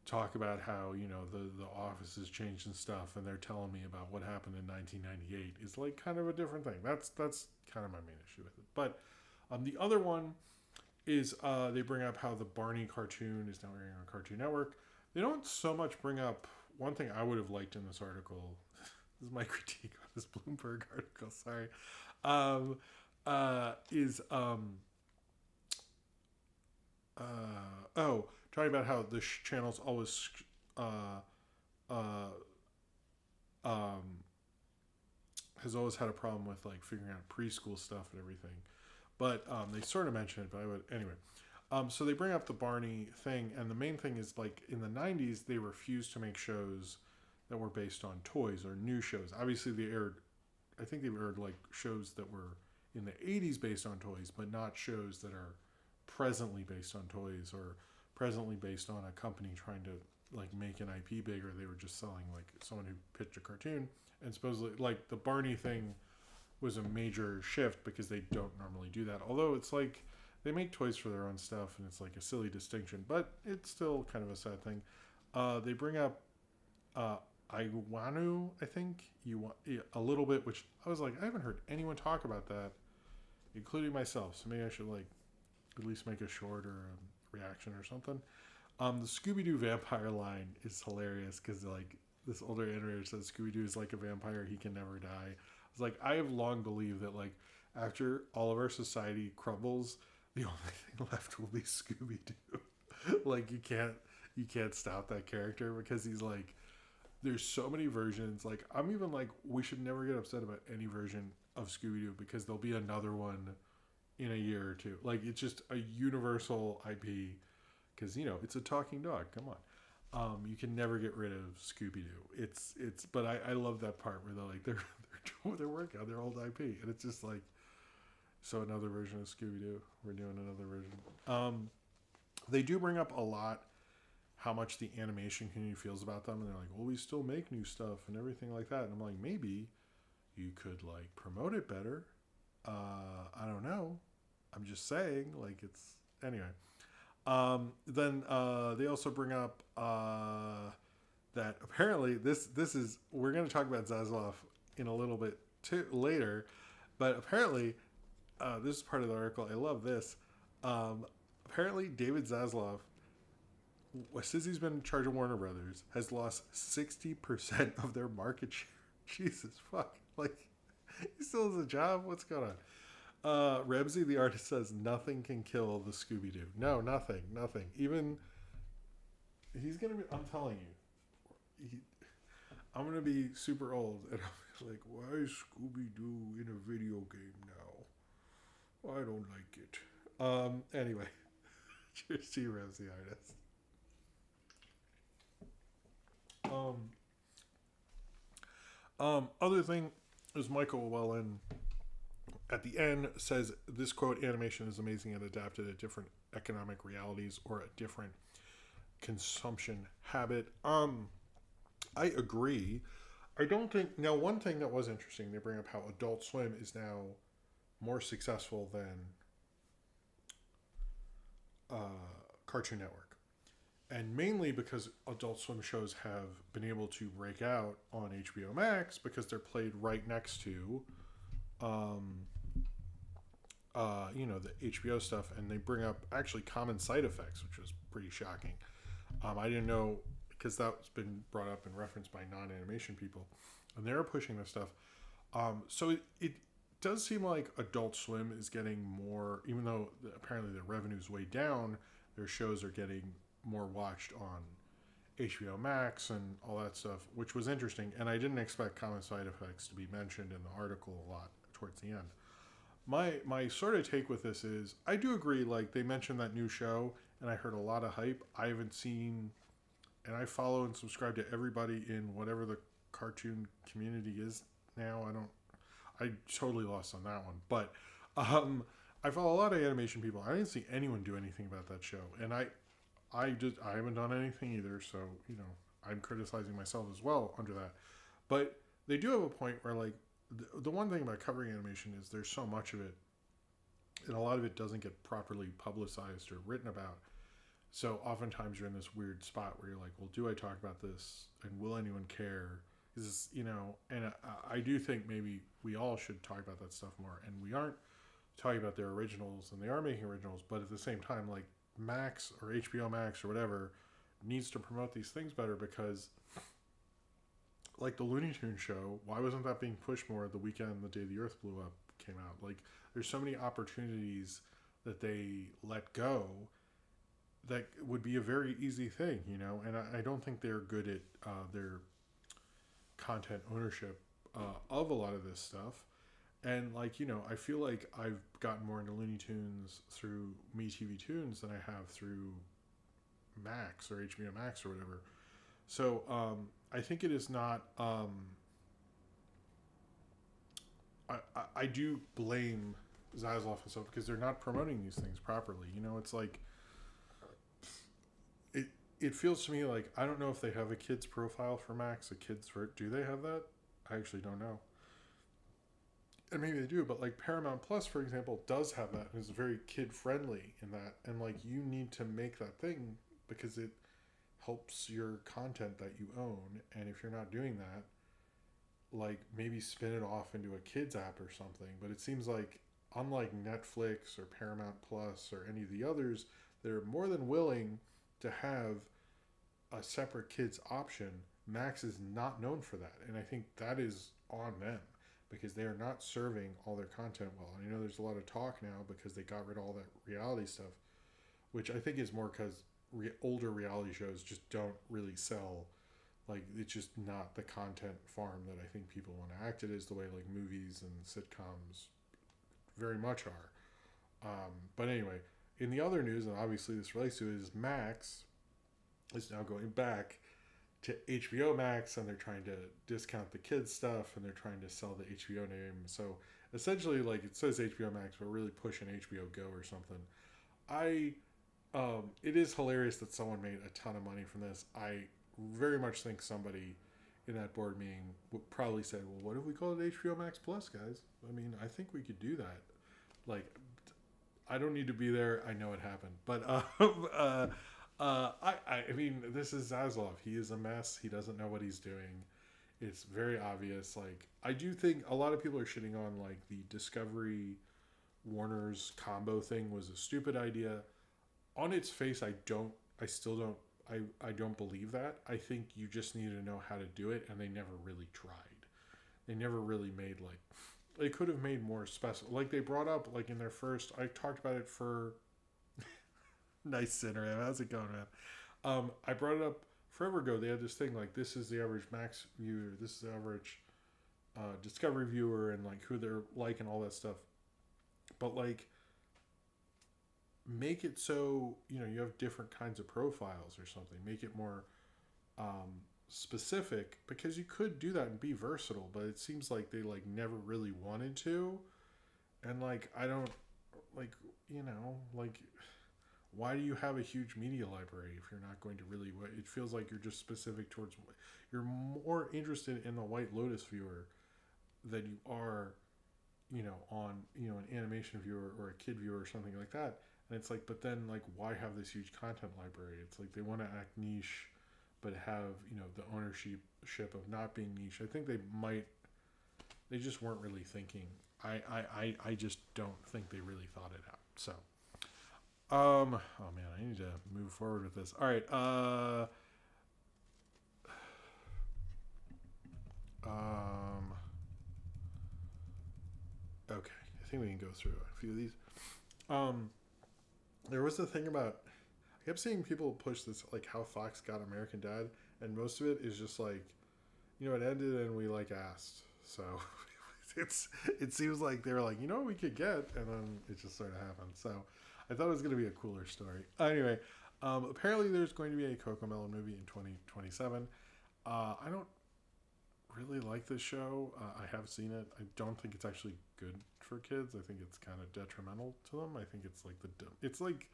talk about how, you know, the office has changed and stuff, and they're telling me about what happened in 1998 is like kind of a different thing. That's kind of my main issue with it. But the other one is they bring up how the Barney cartoon is now airing on Cartoon Network. They don't so much bring up one thing I would have liked in this article. This is my critique on this Bloomberg article. Sorry, talking about how the channel's always has always had a problem with like figuring out preschool stuff and everything, but they sort of mention it. But I would anyway. So they bring up the Barney thing, and the main thing is like in the 90s they refused to make shows that were based on toys or new shows. Obviously they aired like shows that were in the 80s based on toys, but not shows that are presently based on toys or presently based on a company trying to like make an IP bigger. They were just selling like someone who pitched a cartoon, and supposedly like the Barney thing was a major shift because they don't normally do that. Although it's like they make toys for their own stuff, and it's like a silly distinction, but it's still kind of a sad thing. They bring up Iwanu, I think, you want a little bit, which I was like, I haven't heard anyone talk about that, including myself. So maybe I should like at least make a short or a reaction or something. The Scooby Doo vampire line is hilarious because like this older animator says Scooby Doo is like a vampire; he can never die. It's like I have long believed that like after all of our society crumbles, the only thing left will be Scooby Doo. Like you can't stop that character because he's like there's so many versions. Like I'm even like we should never get upset about any version of Scooby Doo because there'll be another one in a year or two. Like it's just a universal IP because it's a talking dog. Come on. You can never get rid of Scooby Doo. But I love that part where they're like they're working on their old IP, and it's just like so another version of Scooby Doo. We're doing another version. They do bring up a lot how much the animation community feels about them, and they're like, well, we still make new stuff and everything like that. And I'm like, maybe you could like promote it better. I don't know. I'm just saying, like it's anyway. Then they also bring up that apparently this is we're going to talk about Zaslav in a little bit too later, but apparently this is part of the article. I love this. Apparently, David Zaslav, since he's been in charge of Warner Brothers, has lost 60% of their market share. Jesus fuck! Like he still has a job. What's going on? Rebsy, the artist, says nothing can kill the Scooby Doo. No, nothing. Even he's gonna be. I'm telling you, I'm gonna be super old, and I'm like, why is Scooby Doo in a video game now? I don't like it. Anyway, cheers to you, Rebsy, artist. Other thing is Michael Llewellyn at the end says this quote animation is amazing and adapted to different economic realities or a different consumption habit. I agree. I don't think now one thing that was interesting, they bring up how Adult Swim is now more successful than Cartoon Network, and mainly because Adult Swim shows have been able to break out on HBO Max because they're played right next to the HBO stuff, and they bring up actually common side effects, which was pretty shocking. I didn't know because that's been brought up and referenced by non-animation people, and they're pushing this stuff. So it does seem like Adult Swim is getting more, even though apparently the revenue's way down, their shows are getting more watched on HBO Max and all that stuff, which was interesting. And I didn't expect common side effects to be mentioned in the article a lot towards the end. My sort of take with this is I do agree, like they mentioned that new show and I heard a lot of hype. I haven't seen, and I follow and subscribe to everybody in whatever the cartoon community is now. I totally lost on that one, but I follow a lot of animation people. I didn't see anyone do anything about that show, and I haven't done anything either. So I'm criticizing myself as well under that. But they do have a point where like the one thing about covering animation is there's so much of it, and a lot of it doesn't get properly publicized or written about. So oftentimes you're in this weird spot where you're like, well, do I talk about this, and will anyone care? Is and I do think maybe we all should talk about that stuff more, and we aren't talking about their originals, and they are making originals, but at the same time, like Max or HBO Max or whatever needs to promote these things better because like the Looney Tunes show, why wasn't that being pushed more the weekend the day the Earth blew up came out? Like there's so many opportunities that they let go that would be a very easy thing, and I don't think they're good at their content ownership of a lot of this stuff. And like I feel like I've gotten more into Looney Tunes through MeTV Tunes than I have through Max or HBO Max or whatever. So I think it is not. I do blame Zaslav and stuff because they're not promoting these things properly. It's like it feels to me like I don't know if they have a kids profile for Max. Do they have that? I actually don't know. And maybe they do, but like Paramount Plus, for example, does have that and is very kid friendly in that. And like you need to make that thing because it helps your content that you own. And if you're not doing that, like maybe spin it off into a kids app or something. But it seems like, unlike Netflix or Paramount Plus or any of the others, they're more than willing to have a separate kids option. Max is not known for that, and I think that is on them because they are not serving all their content well. And I know there's a lot of talk now because they got rid of all that reality stuff, which I think is more because older reality shows just don't really sell. Like, it's just not the content farm that I think people want to act it is, the way like movies and sitcoms very much are. But anyway, in the other news, and obviously this relates to it, is Max is now going back to HBO Max, and they're trying to discount the kids stuff, and they're trying to sell the HBO name. So essentially, like, it says HBO Max, but really pushing HBO Go or something. It is hilarious that someone made a ton of money from this. I very much think somebody in that board meeting would probably say, well, what if we call it HBO Max Plus, guys? I mean, I think we could do that. Like, I don't need to be there. I know it happened. But I mean, this is Zaslav. He is a mess. He doesn't know what he's doing. It's very obvious. Like, I do think a lot of people are shitting on, like, the Discovery Warner's combo thing was a stupid idea. On its face, I don't believe that. I think you just need to know how to do it, and they never really tried. They never really made, like, they could have made more special. Like, they brought up, like, in their first, I talked about it for nice Sinner. How's it going, man? I brought it up forever ago. They had this thing, like, this is the average Max viewer, this is the average Discovery viewer, and, like, who they're like and all that stuff. But, like, make it so, you have different kinds of profiles or something. Make it more specific, because you could do that and be versatile, but it seems like they, like, never really wanted to. And, like, I don't, like, like, why do you have a huge media library if you're not going to really, it feels like you're just specific towards, you're more interested in the White Lotus viewer than you are, on, an animation viewer or a kid viewer or something like that. And it's like, but then, like, why have this huge content library? It's like they want to act niche, but have, the ownership of not being niche. I think they just weren't really thinking. I just don't think they really thought it out. So, oh man, I need to move forward with this. All right. Okay. I think we can go through a few of these. There was a thing about, I kept seeing people push this, like, how Fox got American Dad, and most of it is just like, it ended and we, like, asked. So it seems like they were like, what we could get, and then it just sort of happened. So I thought it was going to be a cooler story. Anyway, apparently there's going to be a Cocomelon movie in 2027. I don't really like this show. I have seen it. I don't think it's actually good for kids. I think it's kind of detrimental to them. I think it's like it's like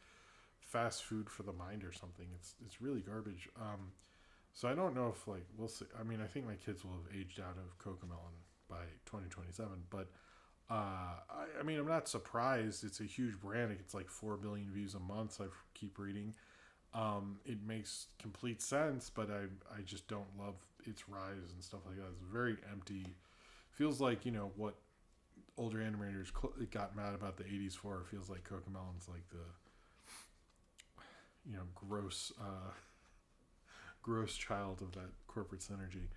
fast food for the mind or something. It's really garbage. So I don't know if, like, we'll see. I mean, I think my kids will have aged out of Cocomelon by 2027, but I mean, I'm not surprised. It's a huge brand. It gets like 4 billion views a month. I keep reading. It makes complete sense, but I just don't love its rise and stuff like that. It's very empty. Feels like, what older animators got mad about the 80s for. It feels like Cocomelon's like the, gross child of that corporate synergy.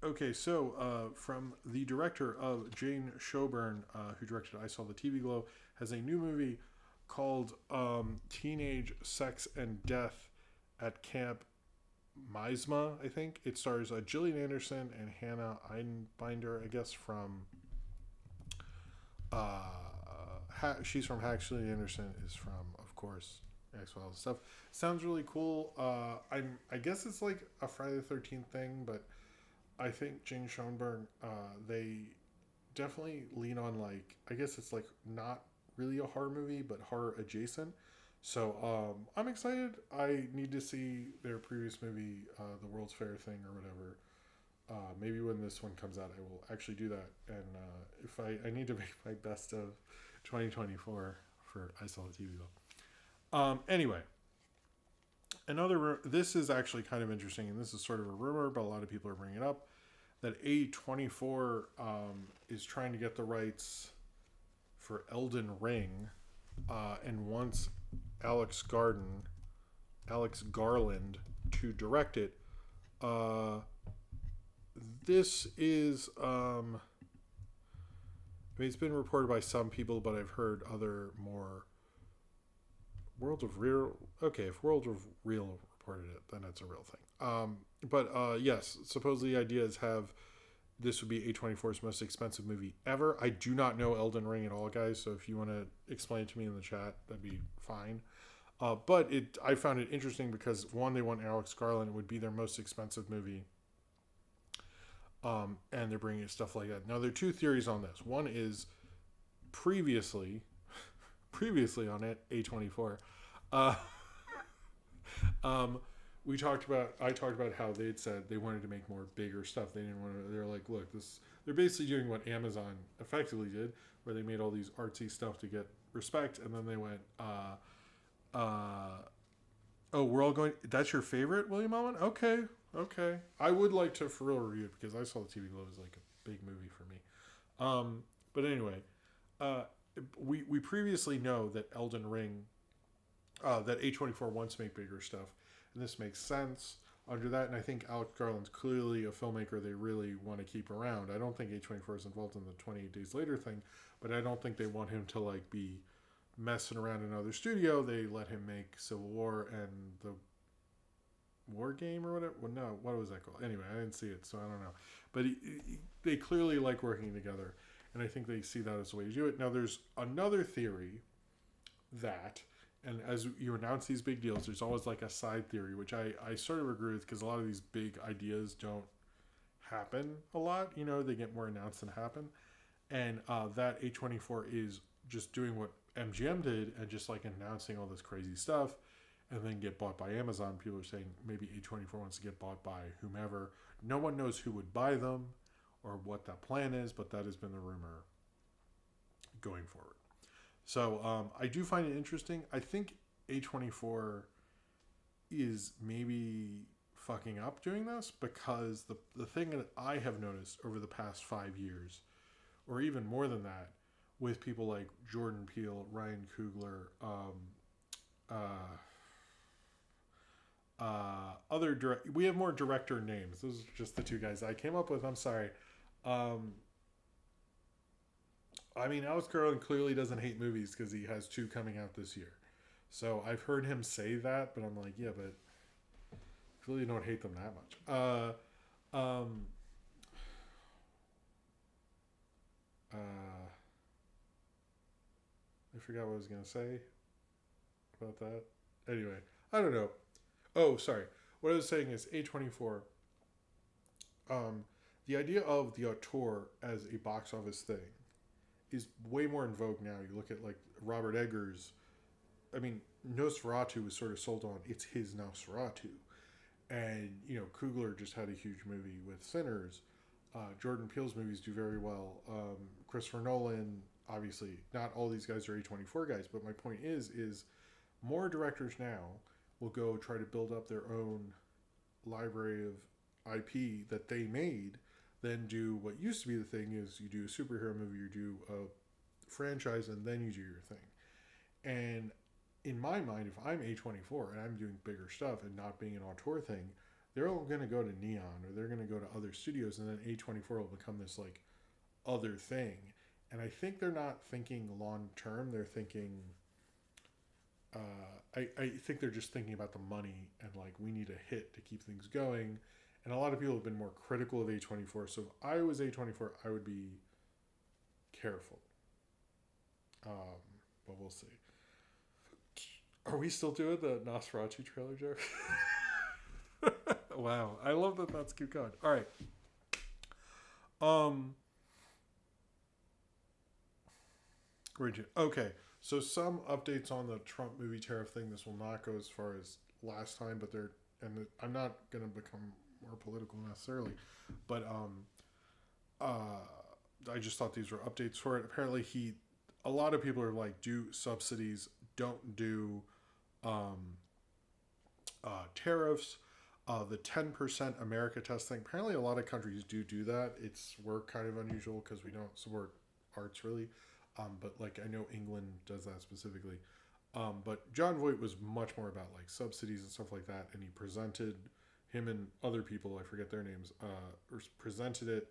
Okay, so from the director of Jane Sjobernaar, who directed I Saw the TV Glow, has a new movie called Teenage Sex and Death at Camp Misma, I think. It stars Gillian Anderson and Hannah Einbinder, I guess, from... she's from Hacks. Gillian Anderson is from, of course, X-Files stuff. Sounds really cool. I guess it's like a Friday the 13th thing, but I think Jane Schoenberg, they definitely lean on, like, I guess it's like not really a horror movie, but horror adjacent. So I'm excited. I need to see their previous movie, the World's Fair thing or whatever. Maybe when this one comes out, I will actually do that. And if I need to make my best of 2024 for I Saw the TV Though. Anyway, This is actually kind of interesting, and this is sort of a rumor, but a lot of people are bringing it up, that A24 is trying to get the rights for Elden Ring, and wants Alex Garland to direct it. Uh, this is, I mean, it's been reported by some people, but I've heard other more World of Real. Okay, if World of Real reported it, then it's a real thing. But yes, supposedly the idea is have this would be A24's most expensive movie ever. I do not know Elden Ring at all, guys. So if you want to explain it to me in the chat, that'd be fine. But I found it interesting because one, they want Alex Garland. It would be their most expensive movie. And they're bringing stuff like that. Now, there are two theories on this. One is previously on it, A24. Uh, I talked about how they'd said they wanted to make more bigger stuff. They didn't want to. They're like, look, this. They're basically doing what Amazon effectively did, where they made all these artsy stuff to get respect, and then they went, oh, we're all going. That's your favorite, William Allen? Okay. I would like to for real review it because I saw the TV Globe as like a big movie for me. But anyway, we previously know that Elden Ring, that A24 wants to make bigger stuff, and this makes sense under that. And I think Alex Garland's clearly a filmmaker they really want to keep around. I don't think A24 is involved in the 28 Days Later thing, but I don't think they want him to like be messing around in another studio. They let him make Civil War and the War Game or whatever. Well, no, what was that called? Anyway, I didn't see it, so I don't know. But they clearly like working together, and I think they see that as a way to do it. Now, there's another theory that, and as you announce these big deals, there's always like a side theory, which I sort of agree with because a lot of these big ideas don't happen a lot. You know, they get more announced than happen. And that A24 is just doing what MGM did and just like announcing all this crazy stuff and then get bought by Amazon. People are saying maybe A24 wants to get bought by whomever. No one knows who would buy them or what that plan is, but that has been the rumor going forward. So I do find it interesting. I think A24 is maybe fucking up doing this because the thing that I have noticed over the past 5 years, or even more than that, with people like Jordan Peele, Ryan Coogler, we have more director names. Those are just the two guys I came up with. I'm sorry. I mean, Alex Garland clearly doesn't hate movies because he has 2 coming out this year. So I've heard him say that, but I'm like, yeah, but I clearly don't hate them that much. I forgot what I was going to say about that. Anyway, I don't know. Oh, sorry. What I was saying is A24, the idea of the auteur as a box office thing is way more in vogue now. You look at like Robert Eggers. I mean, Nosferatu was sort of sold on it's his Nosferatu. And, you know, Coogler just had a huge movie with Sinners. Jordan Peele's movies do very well. Christopher Nolan, obviously, not all these guys are A24 guys, but my point is more directors now will go try to build up their own library of IP that they made than do what used to be the thing is you do a superhero movie, you do a franchise, and then you do your thing. And in my mind, if I'm A24 and I'm doing bigger stuff and not being an auteur thing, they're all going to go to Neon or they're going to go to other studios, and then A24 will become this like other thing. And I think they're not thinking long term. They're thinking, I think they're just thinking about the money and like we need a hit to keep things going. And a lot of people have been more critical of A24. So if I was A24, I would be careful. But we'll see. Are we still doing the Nosferatu trailer joke? Wow. I love that that's keep going. All right. Okay. So some updates on the Trump movie tariff thing. This will not go as far as last time, but I'm not going to become more political necessarily, but I just thought these were updates for it. Apparently a lot of people are like, do subsidies, don't do tariffs, the 10% America test thing. Apparently, a lot of countries do that. We're kind of unusual because we don't support arts really. But like I know England does that specifically. But John Voight was much more about like subsidies and stuff like that, and he presented him and other people, I forget their names, or presented it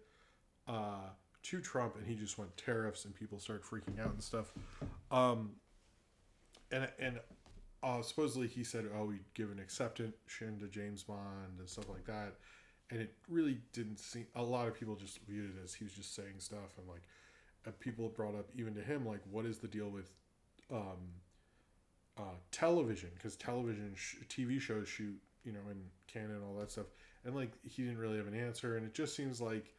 to Trump, and he just went tariffs, and people started freaking out and stuff. And supposedly he said, "Oh, we'd give an exception to James Bond and stuff like that," and it really didn't seem. A lot of people just viewed it as he was just saying stuff, and like people brought up even to him like, "What is the deal with television?" Because TV shows shoot, in Canada and all that stuff, and like he didn't really have an answer, and it just seems like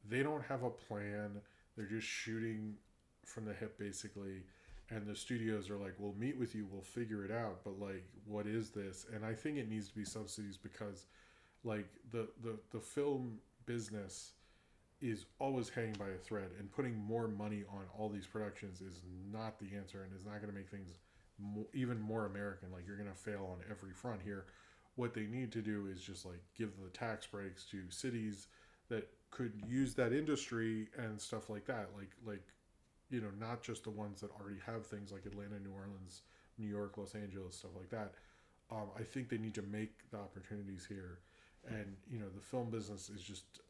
they don't have a plan. They're just shooting from the hip basically. And the studios are like, we'll meet with you, we'll figure it out, but like, what is this? And I think it needs to be subsidies because like the film business is always hanging by a thread, and putting more money on all these productions is not the answer, and is not going to make things even more American. Like, you're going to fail on every front here. What they need to do is just like give the tax breaks to cities that could use that industry and stuff like that. Like not just the ones that already have things like Atlanta, New Orleans, New York, Los Angeles, stuff like that. I think they need to make the opportunities here. And, the film business is just,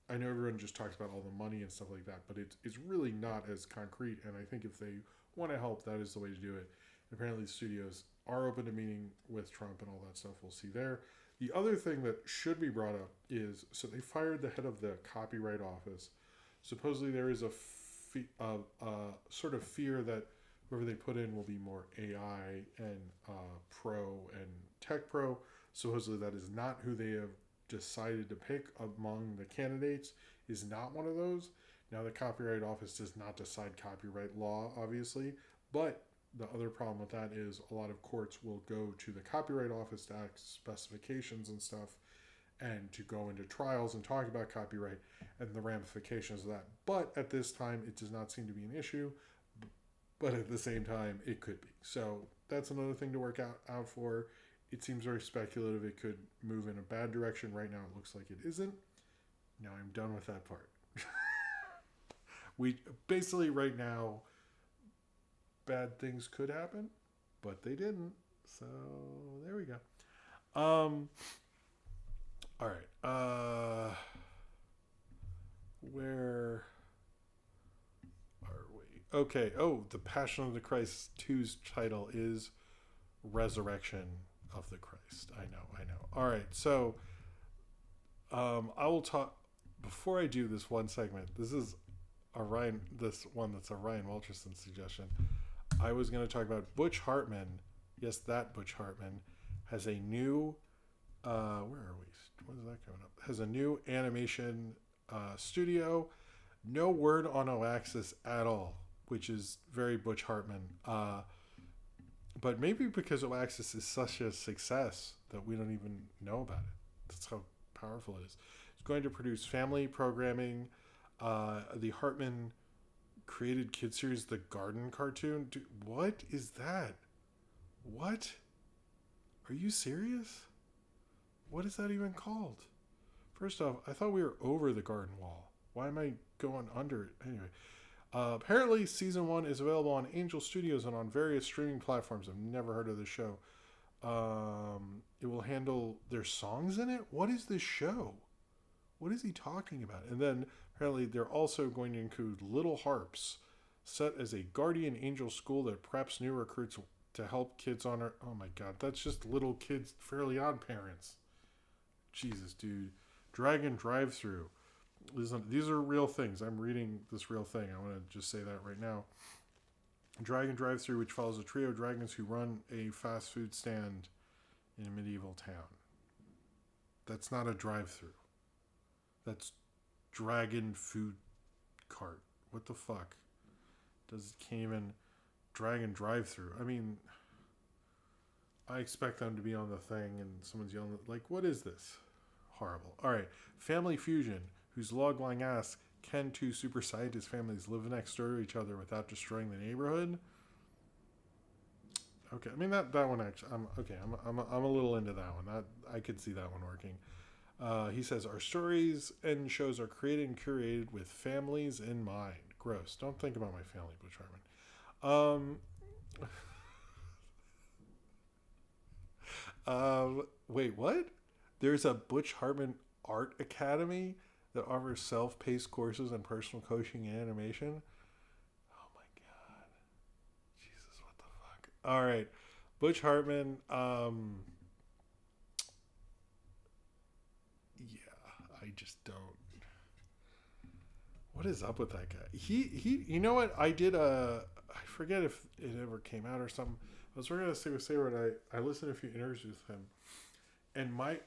I know everyone just talks about all the money and stuff like that, but it's really not as concrete. And I think if they want to help, that is the way to do it. And apparently the studios are open to meeting with Trump and all that stuff. We'll see there. The other thing that should be brought up is, so they fired the head of the copyright office. Supposedly there is a sort of fear that whoever they put in will be more AI and pro and tech pro. Supposedly that is not who they have decided to pick among the candidates, is not one of those. Now, the Copyright Office does not decide copyright law, obviously, but the other problem with that is a lot of courts will go to the Copyright Office to ask specifications and stuff, and to go into trials and talk about copyright and the ramifications of that. But at this time, it does not seem to be an issue. But at the same time, it could be. So that's another thing to work out for. It seems very speculative. It could move in a bad direction. Right now, it looks like it isn't. Now I'm done with that part. We basically, right now, bad things could happen, but they didn't. So there we go. All right. Where are we? Okay. Oh, The Passion of the Christ 2's title is Resurrection of the Christ. I know. All right. So, I will talk before I do this one segment. This is this one that's a Ryan Welcherson suggestion. I was going to talk about Butch Hartman. Yes, that Butch Hartman has a new. Where are we? When is that coming up? Has a new animation studio. No word on Oaxis at all, which is very Butch Hartman. But maybe because Oaxis is such a success that we don't even know about it. That's how powerful it is. It's going to produce family programming. The Hartman created kid series The Garden cartoon. Dude, what is that? What? Are you serious? What is that even called? First off, I thought we were over the garden wall. Why am I going under it? Anyway, apparently season 1 is available on Angel Studios and on various streaming platforms. I've never heard of this show. It will handle their songs in it? What is this show? What is he talking about? And then apparently they're also going to include Little Harps, set as a guardian angel school that preps new recruits to help kids on our... Oh my god, that's just little kids, Fairly Odd Parents. Jesus, dude. Dragon Drive-Thru. These are real things. I'm reading this real thing. I want to just say that right now. Dragon Drive-Thru, which follows a trio of dragons who run a fast food stand in a medieval town. That's not a drive-thru. That's Dragon Food Cart. What the fuck? Can't even Dragon Drive-Thru. I mean, I expect them to be on the thing and someone's yelling, like, what is this? Horrible. All right. Family Fusion, whose logline asks, can two super scientist families live next door to each other without destroying the neighborhood? Okay, I mean that one actually. I'm a little into that one. That I could see that one working. He says our stories and shows are created and curated with families in mind. Gross. Don't think about my family, Butch Hartman. Wait, what? There's a Butch Hartman Art Academy that offers self-paced courses in personal coaching and animation. Oh my god, Jesus, what the fuck? All right, Butch Hartman. Yeah, I just don't. What is up with that guy? He. You know what? I did a. I forget if it ever came out or something. I was working at Stay with Saber, and I listened to a few interviews with him, and my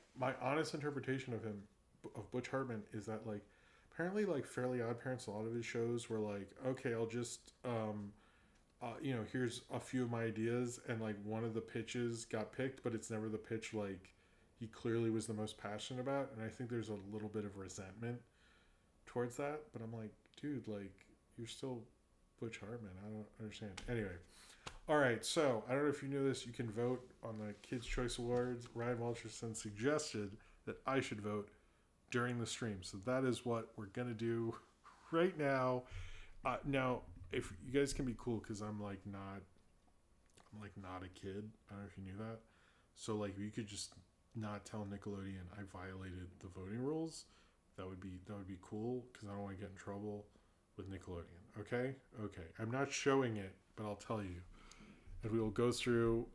honest interpretation of him, of Butch Hartman, is that like apparently like Fairly Odd Parents, a lot of his shows were like, okay, I'll just here's a few of my ideas, and like one of the pitches got picked, but it's never the pitch like he clearly was the most passionate about, and I think there's a little bit of resentment towards that. But I'm like, dude, like you're still Butch Hartman. I don't understand. Anyway, all right. So I don't know if you knew this. You can vote on the Kids Choice Awards. Ryan Walterson suggested that I should vote during the stream, so that is what we're gonna do right now. Now, if you guys can be cool, because I'm like not a kid. I don't know if you knew that. So like, you could just not tell Nickelodeon I violated the voting rules. That would be cool, because I don't want to get in trouble with Nickelodeon. Okay. I'm not showing it, but I'll tell you, and we will go through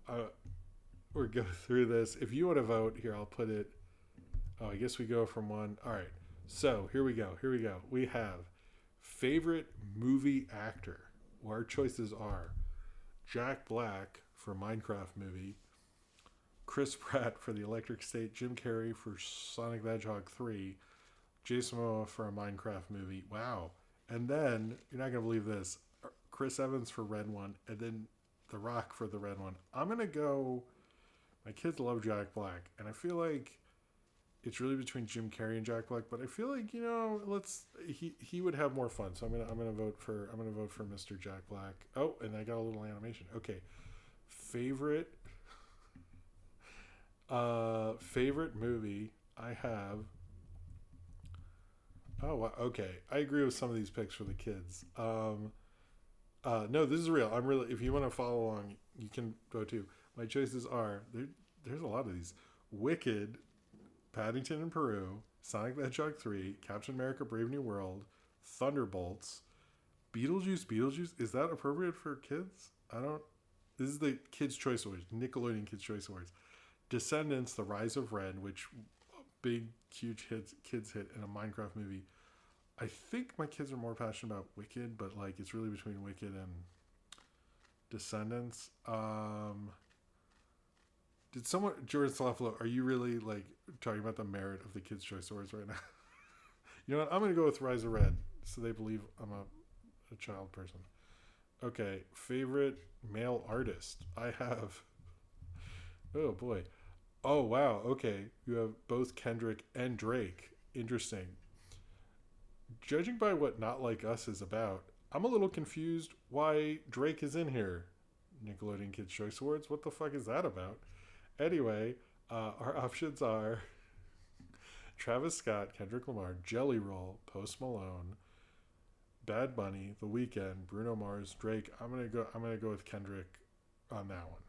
this. If you want to vote here, I'll put it. Oh, I guess we go from one. All right. So here we go. We have favorite movie actor. Well, our choices are Jack Black for Minecraft movie, Chris Pratt for The Electric State, Jim Carrey for Sonic the Hedgehog 3, Jason Momoa for a Minecraft movie. Wow. And then, you're not going to believe this, Chris Evans for Red One, and then The Rock for the Red One. I'm going to go, my kids love Jack Black, and I feel like it's really between Jim Carrey and Jack Black, but I feel like, he would have more fun. So I'm gonna vote for Mr. Jack Black. Oh, and I got a little animation. Okay. Favorite movie I have. Oh, okay. I agree with some of these picks for the kids. No, this is real. I'm really. If you want to follow along, you can vote too. My choices are there's a lot of these: Wicked, Paddington in Peru, Sonic the Hedgehog 3, Captain America: Brave New World, Thunderbolts, Beetlejuice. Is that appropriate for kids? I don't. This is the Kids Choice Awards, Nickelodeon Kids Choice Awards. Descendants: The Rise of Red, which big huge kids hit in a Minecraft movie. I think my kids are more passionate about Wicked, but like it's really between Wicked and Descendants. Did someone, Jordan Salafalo, are you really like talking about the merit of the Kids Choice Awards right now? You know what? I'm going to go with Rise of Red, so they believe I'm a child person. Okay, favorite male artist. I have. Oh boy. Oh wow. Okay, you have both Kendrick and Drake. Interesting. Judging by what Not Like Us is about, I'm a little confused why Drake is in here. Nickelodeon Kids Choice Awards. What the fuck is that about? Anyway, our options are Travis Scott, Kendrick Lamar, Jelly Roll, Post Malone, Bad Bunny, The Weeknd, Bruno Mars, Drake. I'm gonna go with Kendrick on that one.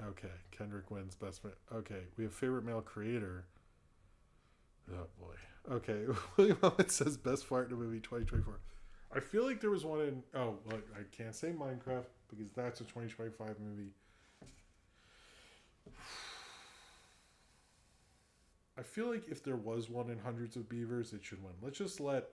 Okay, Kendrick wins best. Okay, we have favorite male creator. Oh boy. Okay, William Owens says best fart in a movie 2024. I feel like there was one in. Oh, well, I can't say Minecraft because that's a 2025 movie. I feel like if there was one in Hundreds of Beavers, it should win. Let's just let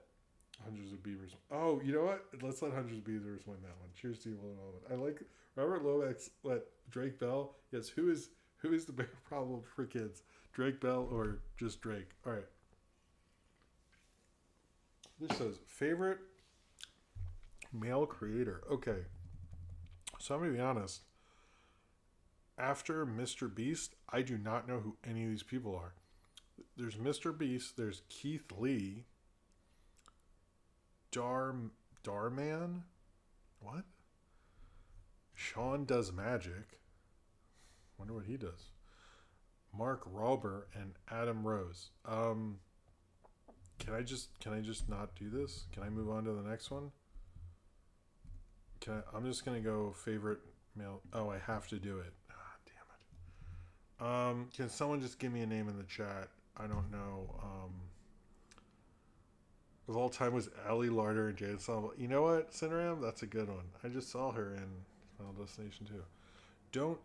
Hundreds of Beavers. Oh, you know what? Let's let Hundreds of Beavers win that one. Cheers to you, William Owens. I like Robert Lomax let Drake Bell. Yes, who is the bigger problem for kids? Drake Bell or just Drake? All right. This says favorite male creator. Okay. So I'm going to be honest. After Mr. Beast, I do not know who any of these people are. There's Mr. Beast. There's Keith Lee. Darman? What? Sean Does Magic. Wonder what he does. Mark Rauber and Adam Rose. Can I just not do this? Can I move on to the next one? I'm just gonna go favorite male. Oh, I have to do it. Ah, damn it. Can someone just give me a name in the chat? I don't know. Of all time was Ali Larder and Jade Salvo. You know what, Cineram? That's a good one. I just saw her in Final Destination 2.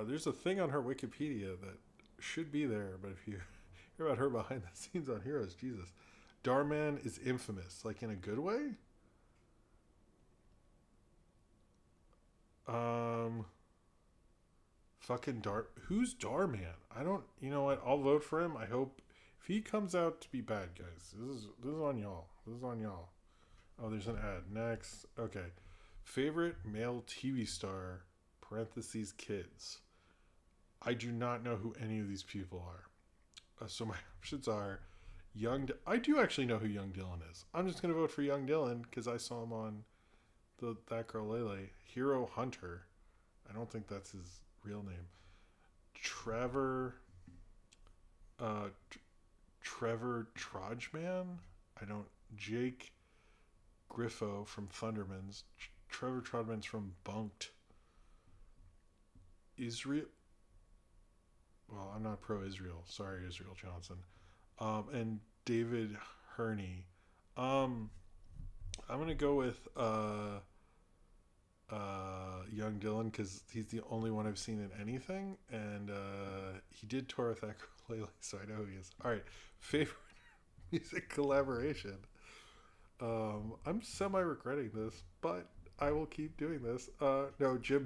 There's a thing on her Wikipedia that should be there, but if you hear about her behind the scenes on Heroes, Jesus. Darman is infamous, like in a good way? Who's Darman? I don't, you know what? I'll vote for him. I hope if he comes out to be bad, guys. This is on y'all. This is on y'all. Oh, there's an ad. Next. Okay. Favorite male TV star, parentheses, kids. I do not know who any of these people are. So my options are I do actually know who Young Dylan is. I'm just going to vote for Young Dylan because I saw him on That Girl Lele. Hero Hunter. I don't think that's his real name. Trevor Troutman. Jake Griffo from Thundermans. Trevor Troutman's from Bunked. Israel. Well, I'm not pro-Israel. Sorry, Israel Johnson. And David Herney. I'm gonna go with Young Dylan because he's the only one I've seen in anything, and he did tour with that girl lately, so I know who he is. All right, favorite music collaboration. I'm semi-regretting this, but I will keep doing this. No, Jim.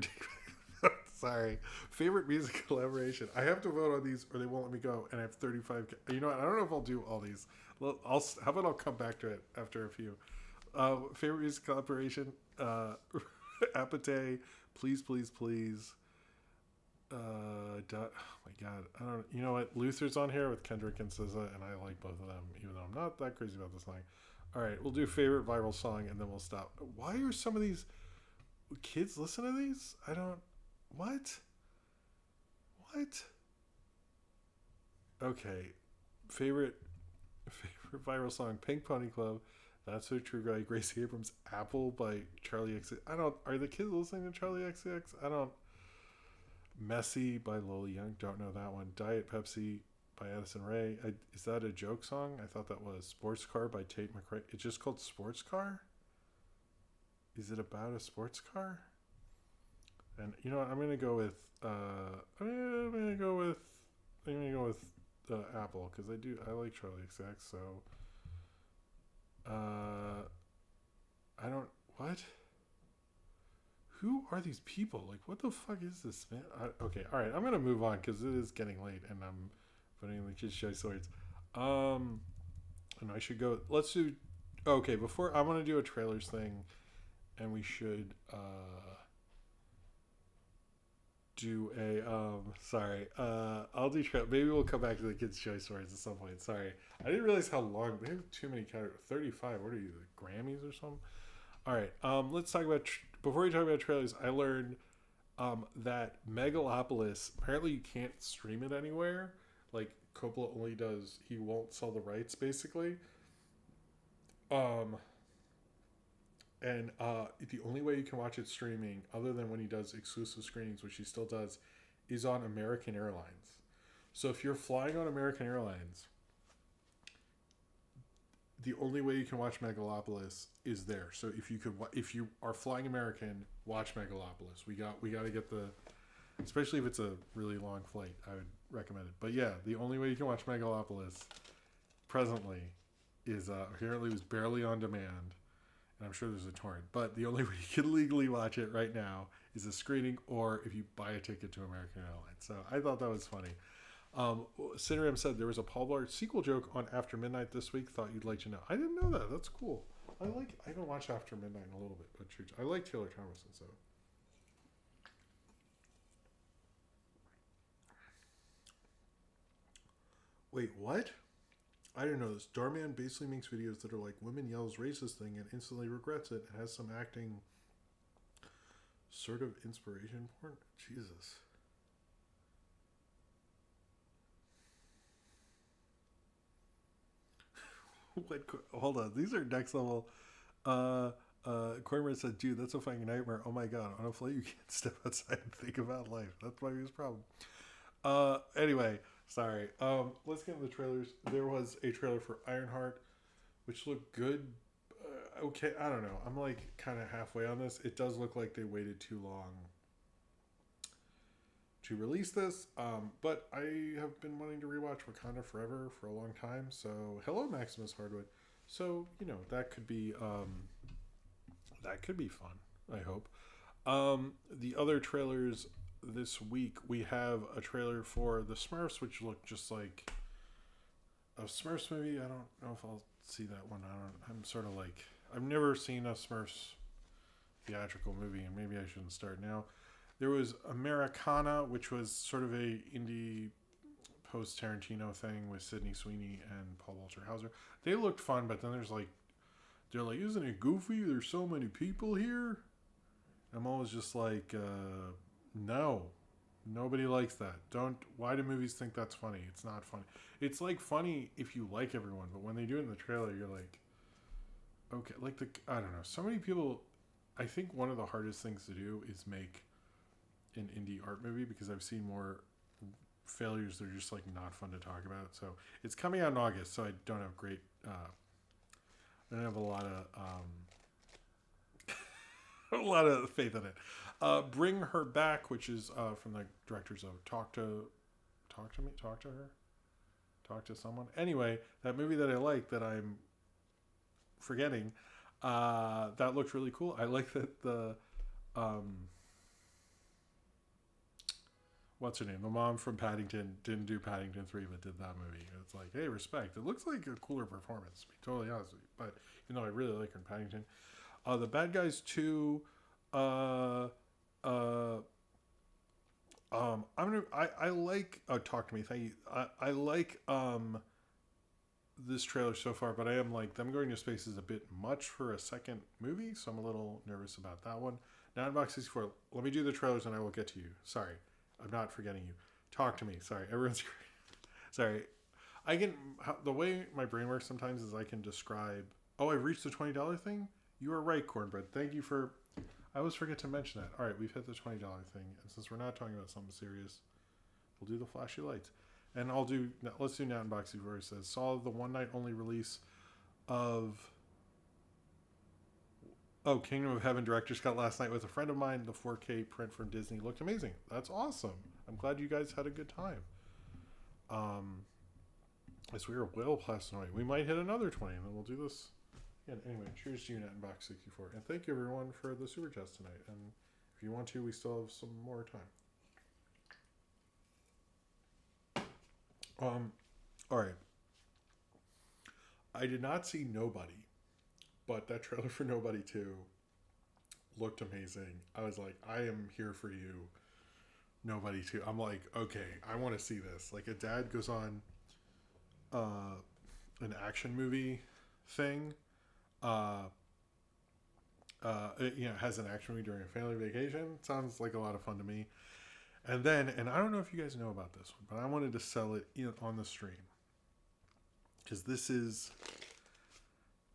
Sorry. Favorite music collaboration. I have to vote on these, or they won't let me go, and I have 35. You know what? I don't know if I'll do all these. How about I'll come back to it after a few. Favorite music collaboration. Apate, please, please, please. Oh my God, I don't. You know what? Luther's on here with Kendrick and SZA, and I like both of them, even though I'm not that crazy about this song. All right, we'll do favorite viral song, and then we'll stop. Why are some of these kids listen to these? I don't. What? Okay, favorite viral song: Pink Pony Club. That's So True Guy. Gracie Abrams. Apple by Charlie X. I don't. Are the kids listening to Charlie XCX? I don't. Messy by Lola Young. Don't know that one. Diet Pepsi by Addison Rae. Is that a joke song? I thought that was. Sports Car by Tate McRae. It's just called Sports Car? Is it about a sports car? And you know what? I'm gonna go with. Apple because I like Charlie XCX. So. I don't. What? Who are these people? Like, what the fuck is this, man? Okay, all right. I'm gonna move on because it is getting late, and I'm putting in the kids' show swords. And I should go. Let's do. Okay, before I want to do a trailers thing, and we should do a sorry. I'll do maybe we'll come back to the kids' choice awards at some point. Sorry, I didn't realize how long. We have too many categories. 35. What are you, the Grammys or something? All right. Let's talk about before we talk about trailers. I learned that Megalopolis apparently you can't stream it anywhere. Like Coppola only does. He won't sell the rights basically. And the only way you can watch it streaming, other than when he does exclusive screenings, which he still does, is on American Airlines. So if you're flying on American Airlines, the only way you can watch Megalopolis is there. So if you are flying American, watch Megalopolis. We got to get especially if it's a really long flight, I would recommend it. But yeah, the only way you can watch Megalopolis presently is apparently it was barely on demand. And I'm sure there's a torrent, but the only way you can legally watch it right now is a screening or if you buy a ticket to American Airlines. So I thought that was funny. Cineram said there was a Paul Blart sequel joke on After Midnight this week. Thought you'd like to know. I didn't know that. That's cool. I haven't watched After Midnight in a little bit, but I like Taylor Thomason. So wait, what? I didn't know this. Darman basically makes videos that are like women yells racist thing and instantly regrets it and has some acting sort of inspiration porn. Jesus. What? Hold on. These are next level. Uh, Cornbread said, "Dude, that's a fucking nightmare. Oh my god, on a flight you can't step outside and think about life. That's my biggest problem." Anyway, sorry. Let's get into the trailers. There was a trailer for Ironheart, which looked good. Okay, I don't know. I'm like kind of halfway on this. It does look like they waited too long to release this. But I have been wanting to rewatch Wakanda Forever for a long time. So hello, Maximus Hardwood. So that could be fun. I hope. The other trailers this week, we have a trailer for the Smurfs, which looked just like a Smurfs movie. I don't know if I'll see that one. I'm sort of like, I've never seen a Smurfs theatrical movie, and maybe I shouldn't start now. There was Americana, which was sort of a indie post Tarantino thing with Sydney Sweeney and Paul Walter Hauser. They looked fun, but then they're like, isn't it goofy? There's so many people here. I'm always just like, no, nobody likes that. Why do movies think that's funny? It's not funny. It's like funny if you like everyone, but when they do it in the trailer, you're like, okay, I don't know. So many people, I think one of the hardest things to do is make an indie art movie, because I've seen more failures that are just like not fun to talk about. So it's coming out in August, so I don't have I don't have a lot of a lot of faith in it. Bring Her Back, which is from the directors of Talk to Me, Talk to Her, Talk to Someone. Anyway, that movie that I like that I'm forgetting, that looked really cool. I like that the what's her name? The mom from Paddington didn't do Paddington 3, but did that movie. It's like, hey, respect. It looks like a cooler performance, to be totally honest with you. But, I really like her in Paddington. The Bad Guys 2, I like, Talk to Me, thank you. I like, this trailer so far, but I am like, them going to space is a bit much for a second movie, so I'm a little nervous about that one. Now, Box 64, let me do the trailers and I will get to you. Sorry. I'm not forgetting you. Talk to me. Sorry, everyone's sorry. The way my brain works sometimes is I can describe. Oh, I've reached the $20 thing. You are right, Cornbread. Thank you for. I always forget to mention that. All right, we've hit the $20 thing, and since we're not talking about something serious, we'll do the flashy lights, and let's do Nat Boxy where it says saw the one night only release of. Oh, Kingdom of Heaven director's cut last night with a friend of mine. The 4K print from Disney looked amazing. That's awesome. I'm glad you guys had a good time. As we are well past tonight, we might hit another 20, and then we'll do this again. Anyway, cheers to you, Nat and Box 64, and thank you everyone for the super chats tonight. And if you want to, we still have some more time. All right. I did not see Nobody. But that trailer for Nobody 2 looked amazing. I was like, I am here for you. Nobody 2. I'm like, okay, I want to see this. Like, a dad goes on an action movie thing. Has an action movie during a family vacation. Sounds like a lot of fun to me. And I don't know if you guys know about this one, but I wanted to sell it on the stream. Because this is...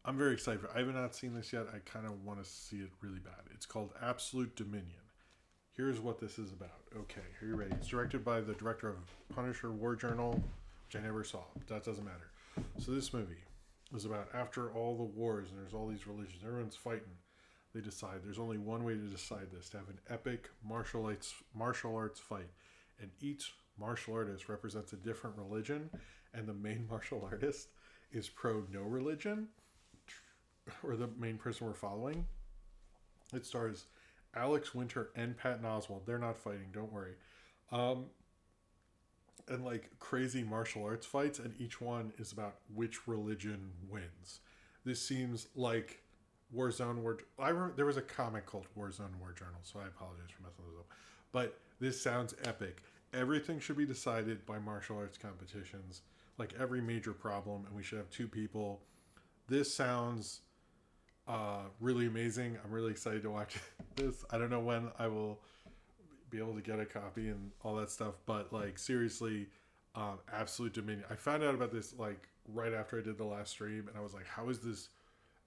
I'm very excited. I have not seen this yet. I kind of want to see it really bad. It's called Absolute Dominion. Here's what this is about. Okay, are you ready? It's directed by the director of Punisher War Journal, which I never saw. But that doesn't matter. So this movie was about after all the wars and there's all these religions. Everyone's fighting. They decide there's only one way to decide this, to have an epic martial arts fight. And each martial artist represents a different religion. And the main martial artist is pro no religion, or the main person we're following. It stars Alex Winter and Patton Oswalt. They're not fighting, don't worry. And like crazy martial arts fights, and each one is about which religion wins. This seems like Warzone War. There was a comic called Warzone War Journal, so I apologize for messing this up. But this sounds epic. Everything should be decided by martial arts competitions, like every major problem, and we should have two people. This sounds really amazing. I'm really excited to watch this. I don't know when I will be able to get a copy and all that stuff, but like seriously, Absolute Dominion. I found out about this like right after I did the last stream, and I was like, "How is this?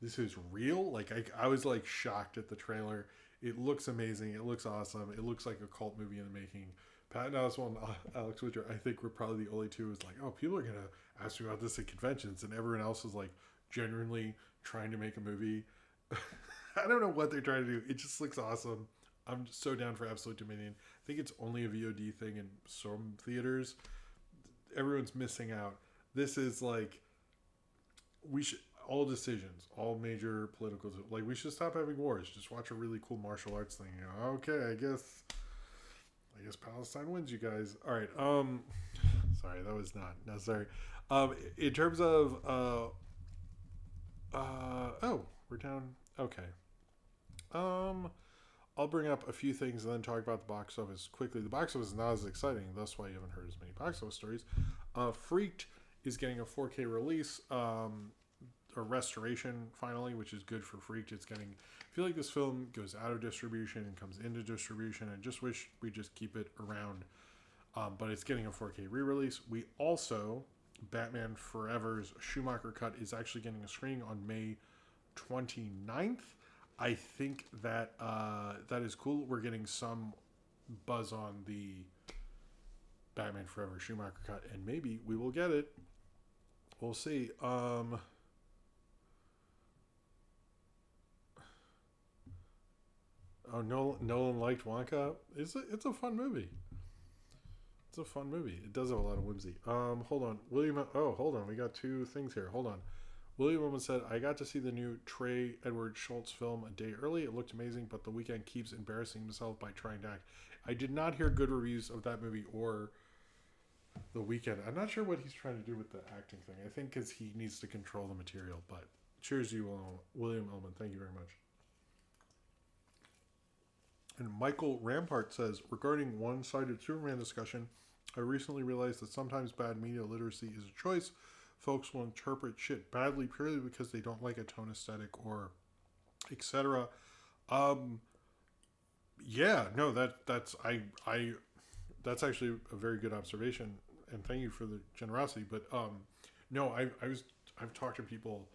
This is real?" Like I was like shocked at the trailer. It looks amazing. It looks awesome. It looks like a cult movie in the making. Pat Oswalt and Alex Winter, I think we're probably the only two who's like, "Oh, people are gonna ask me about this at conventions," and everyone else is like genuinely trying to make a movie. I don't know what they're trying to do. It just looks awesome. I'm just so down for Absolute Dominion. I think it's only a VOD thing in some theaters. Everyone's missing out. This is like we should all decisions, all major political like we should stop having wars. Just watch a really cool martial arts thing. You know, okay, I guess Palestine wins, you guys. All right. Sorry, that was not necessary. In terms of oh, we're down. Okay. I'll bring up a few things and then talk about the box office quickly. The box office is not as exciting. That's why you haven't heard as many box office stories. Freaked is getting a 4K release, a restoration finally, which is good for Freaked. It's getting. I feel like this film goes out of distribution and comes into distribution. I just wish we just keep it around. But it's getting a 4K re-release. We also Batman Forever's Schumacher cut is actually getting a screening on May 29th. I think that that is cool. We're getting some buzz on the Batman Forever Schumacher cut, and maybe we will get it. We'll see. Oh, Nolan liked Wonka. It's a fun movie. It's a fun movie. It does have a lot of whimsy. Hold on. Hold on. We got two things here. Hold on. William Woman said, I got to see the new Trey Edward Schultz film a day early. It looked amazing, but The Weeknd keeps embarrassing himself by trying to act. I did not hear good reviews of that movie or The Weeknd. I'm not sure what he's trying to do with the acting thing. I think because he needs to control the material. But cheers to you, William Ullman. Thank you very much. And Michael Rampart says, regarding one-sided Superman discussion, I recently realized that sometimes bad media literacy is a choice. Folks will interpret shit badly purely because they don't like a tone aesthetic or etc. Yeah, no, that's actually a very good observation, and thank you for the generosity. But no, I've talked to people,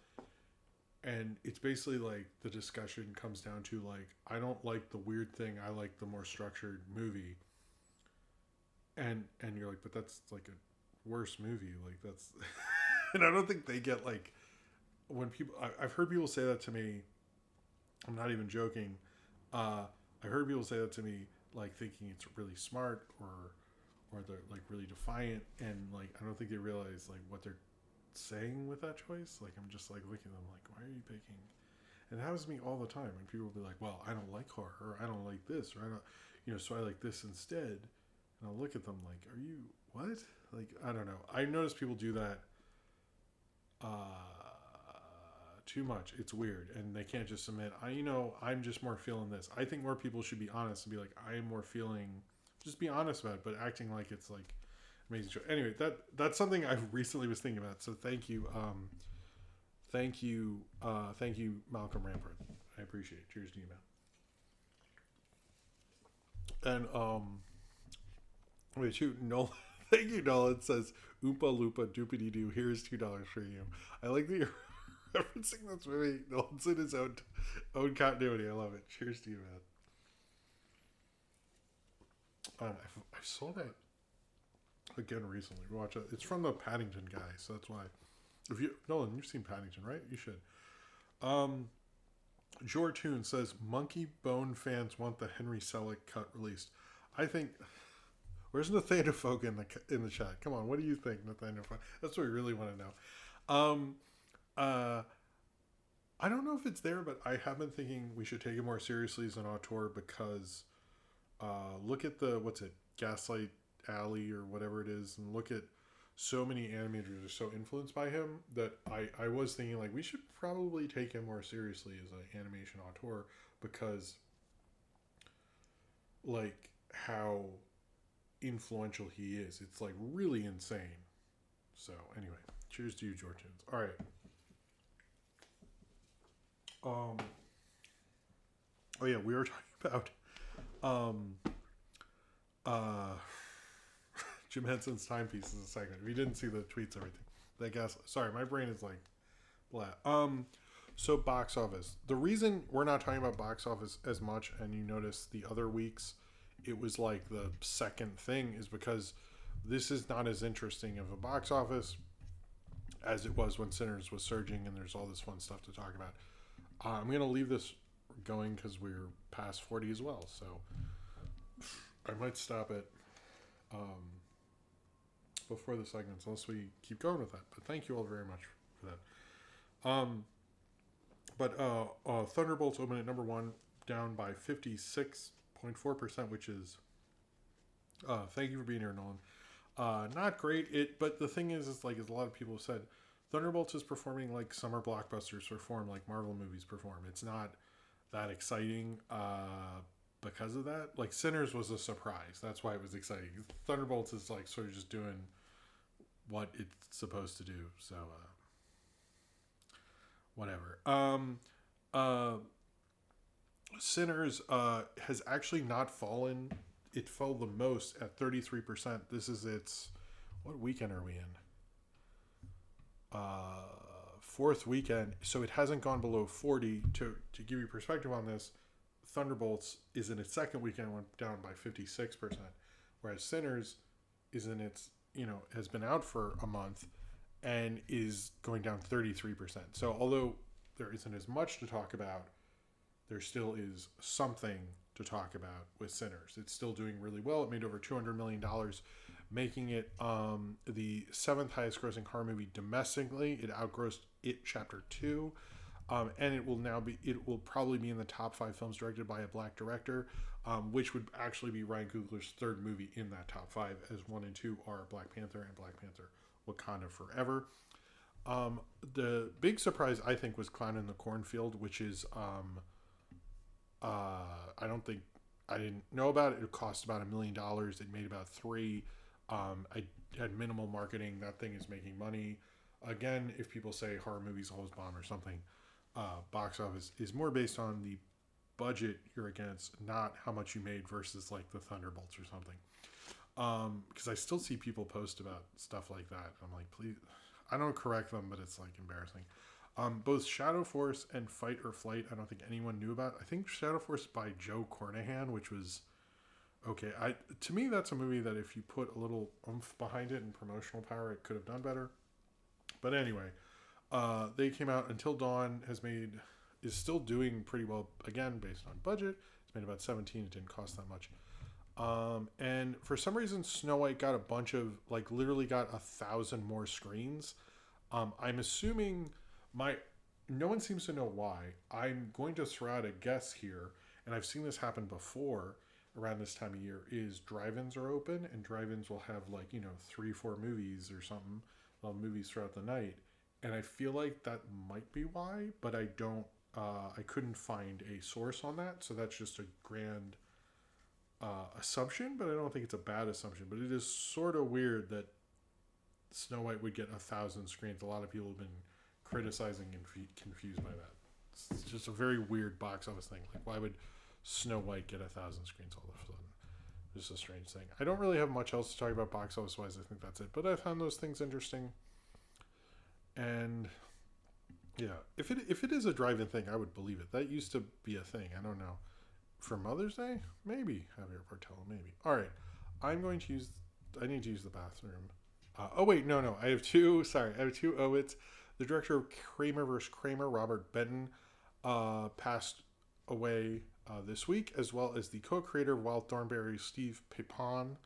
and it's basically like the discussion comes down to like, I don't like the weird thing, I like the more structured movie. And you're like, but that's like a worse movie, like that's. And I don't think they get like when people. I've heard people say that to me. I'm not even joking. I've heard people say that to me, like thinking it's really smart or they're like really defiant, and like I don't think they realize like what they're saying with that choice. Like I'm just like looking at them like, why are you picking? And it happens to me all the time. And people will be like, well, I don't like horror, or I don't like this, or I don't, so I like this instead. And I'll look at them like, are you what? Like I don't know. I notice people do that. Too much. It's weird, and they can't just submit. I'm just more feeling this. I think more people should be honest and be like, I am more feeling. Just be honest about it, but acting like it's like amazing show. Anyway, that's something I recently was thinking about. So thank you, thank you, Malcolm Rampart. I appreciate it. Cheers to you, man. And wait, shoot, Nolan. Thank you, Nolan. Says Oompa Loompa Doopity Doo. Here's $2 for you. I like that you're referencing this movie. Nolan's in his own continuity. I love it. Cheers to you, man. I saw that again recently. Watch it. It's from the Paddington guy, so that's why. Nolan, you've seen Paddington, right? You should. Jortoon says Monkey Bone fans want the Henry Selick cut released. I think. Where's Nathaniel Folk in the chat? Come on, what do you think, Nathaniel Folk? That's what we really want to know. I don't know if it's there, but I have been thinking we should take it more seriously as an auteur because look at Gaslight Alley or whatever it is, and look at so many animators are so influenced by him that I was thinking like we should probably take him more seriously as an animation auteur because like how influential he is. It's like really insane. So anyway, cheers to you, Georgians. All right. Oh yeah, we were talking about Jim Henson's timepiece is a segment. If you didn't see the tweets, everything. I guess. Sorry, my brain is like blah. So box office. The reason we're not talking about box office as much, and you notice the other weeks, it was like the second thing, is because this is not as interesting of a box office as it was when Sinners was surging, and there's all this fun stuff to talk about. I'm gonna leave this going because we're past 40 as well, so I might stop it before the segments unless we keep going with that. But thank you all very much for that. Thunderbolts opened at number 1, down by 56.4%, which is thank you for being here, Nolan. Not great. But the thing is like as a lot of people have said, Thunderbolts is performing like summer blockbusters perform, like Marvel movies perform. It's not that exciting because of that. Like Sinners was a surprise. That's why it was exciting. Thunderbolts is like sort of just doing what it's supposed to do. So whatever. Sinners has actually not fallen. It fell the most at 33%. This is its, what weekend are we in? Fourth weekend. So it hasn't gone below 40. To give you perspective on this, Thunderbolts is in its second weekend, went down by 56%, whereas Sinners is in its, has been out for a month and is going down 33%. So although there isn't as much to talk about, there still is something to talk about with Sinners. It's still doing really well. It made over $200 million, making it the 7th highest grossing horror movie domestically. It outgrossed It Chapter 2. And it will probably be in the top 5 films directed by a black director, which would actually be Ryan Coogler's third movie in that top 5, as 1 and 2 are Black Panther and Black Panther Wakanda Forever. The big surprise, I think, was Clown in the Cornfield, which is, I didn't know about it. It cost about $1 million. It made about $3 million. I had minimal marketing. That thing is making money. Again, if people say horror movies always bomb or something, box office is more based on the budget you're against, not how much you made versus like the Thunderbolts or something. Because I still see people post about stuff like that. I'm like, please, I don't correct them, but it's like embarrassing. Both Shadow Force and Fight or Flight, I don't think anyone knew about. I think Shadow Force by Joe Carnahan, which was okay. To me, that's a movie that if you put a little oomph behind it and promotional power, it could have done better. But anyway, they came out. Until Dawn is still doing pretty well, again, based on budget. It's made about 17. It didn't cost that much. And for some reason, Snow White got a bunch of, like, literally got 1,000 more screens. I'm assuming no one seems to know why. I'm going to throw out a guess here, and I've seen this happen before around this time of year, is drive-ins are open, and drive-ins will have, like, 3-4 movies or something. They'll have movies throughout the night. And I feel like that might be why, but I couldn't find a source on that. So that's just a grand assumption, but I don't think it's a bad assumption. But it is sort of weird that Snow White would get 1,000 screens. A lot of people have been criticizing and confused by that. It's just a very weird box office thing. Like, why would Snow White get 1,000 screens all of a sudden? Just a strange thing. I don't really have much else to talk about box office wise. I think that's it. But I found those things interesting. And yeah, if it is a drive-in thing, I would believe it. That used to be a thing. I don't know. For Mother's Day? Maybe. Javier Portello, maybe. All right. I need to use the bathroom. No. I have two Owits. The director of Kramer vs. Kramer, Robert Benton, passed away this week, as well as the co-creator of Wild Thornberry, Steve Pepin.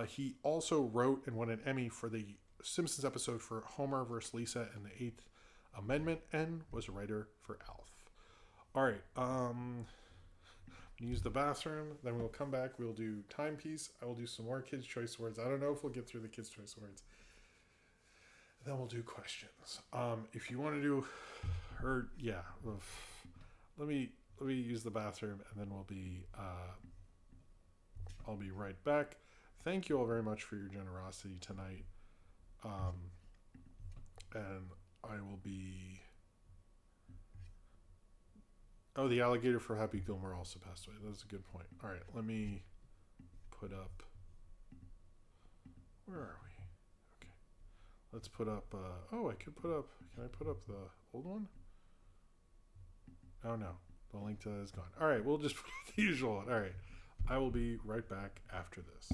He also wrote and won an Emmy for the Simpsons episode for Homer vs. Lisa and the Eighth Amendment, and was a writer for Alf. All right. Use the bathroom, then we'll come back. We'll do timepiece. I will do some more Kids' Choice Awards. I don't know if we'll get through the Kids' Choice Awards. Then we'll do questions. If you want to do her, yeah. Let me use the bathroom, and then I'll be right back. Thank you all very much for your generosity tonight. And I will be. Oh, the alligator for Happy Gilmore also passed away. That's a good point. All right, let me put up Where are we? Okay. Let's put up. Oh, I could put up. Can I put up the old one? Oh no, the link to that is gone. All right, we'll just put up the usual one. All right, I will be right back after this.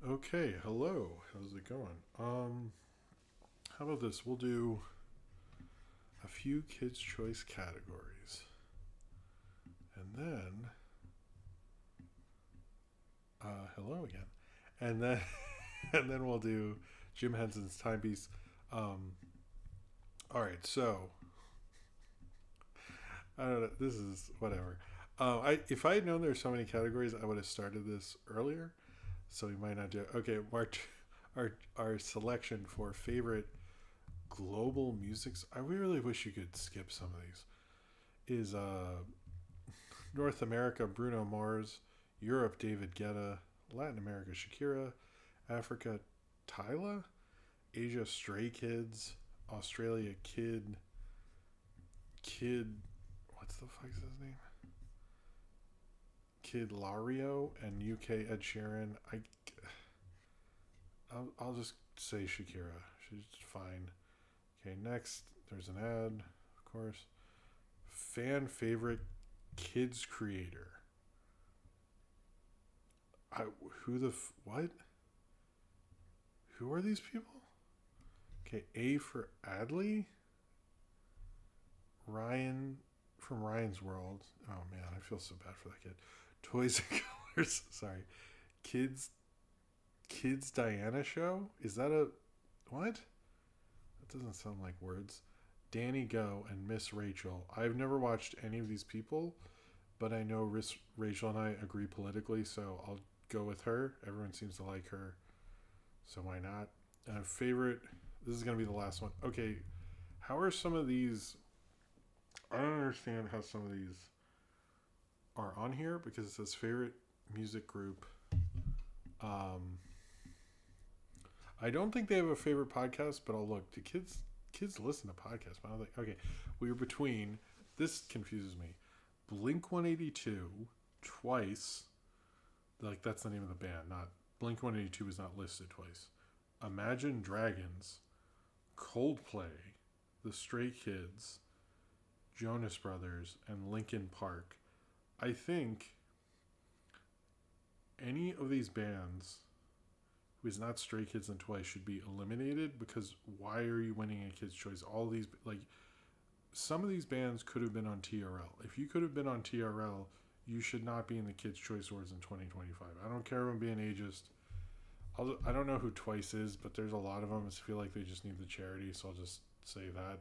Okay, hello. How's it going? How about this? We'll do a few kids' choice categories, and then hello again, and then and then we'll do Jim Henson's timepiece. Um, all right, so I don't know. This is whatever. If I had known there were so many categories, I would have started this earlier. So we might not do it. Okay, our selection for favorite global musics. I really wish you could skip some of these. Is North America Bruno Mars, Europe David Guetta, Latin America Shakira, Africa Tyla, Asia Stray Kids, Australia Kid what's the fuck's his name? Kid Lario, and UK Ed Sheeran. I'll just say Shakira. She's fine. Okay, next there's an ad, of course. Fan favorite kids creator. I who the what? Who are these people? Okay, A for Adley. Ryan from Ryan's World. Oh man, I feel so bad for that kid. Toys and Colors. Sorry. Kids Diana show? Is that a what? That doesn't sound like words. Danny Go and Miss Rachel. I've never watched any of these people, but I know Rachel and I agree politically, so I'll go with her. Everyone seems to like her, so why not? Favorite. This is gonna be the last one. Okay, how are some of these? I don't understand how some of these are on here because it says favorite music group. Um, I don't think they have a favorite podcast, but I'll look. Do kids listen to podcasts? But I don't think. Okay, we were between. This confuses me. Blink 182, Twice. Like that's the name of the band. Not Blink 182 is not listed twice. Imagine Dragons, Coldplay, The Stray Kids, Jonas Brothers, and Linkin Park. I think any of these bands who is not Stray Kids and Twice should be eliminated because why are you winning a Kids' Choice? All these, like, some of these bands could have been on TRL. If you could have been on TRL, you should not be in the Kids' Choice Awards in 2025. I don't care if I'm being ageist. I don't know who Twice is, but there's a lot of them. I feel like they just need the charity, so I'll just say that.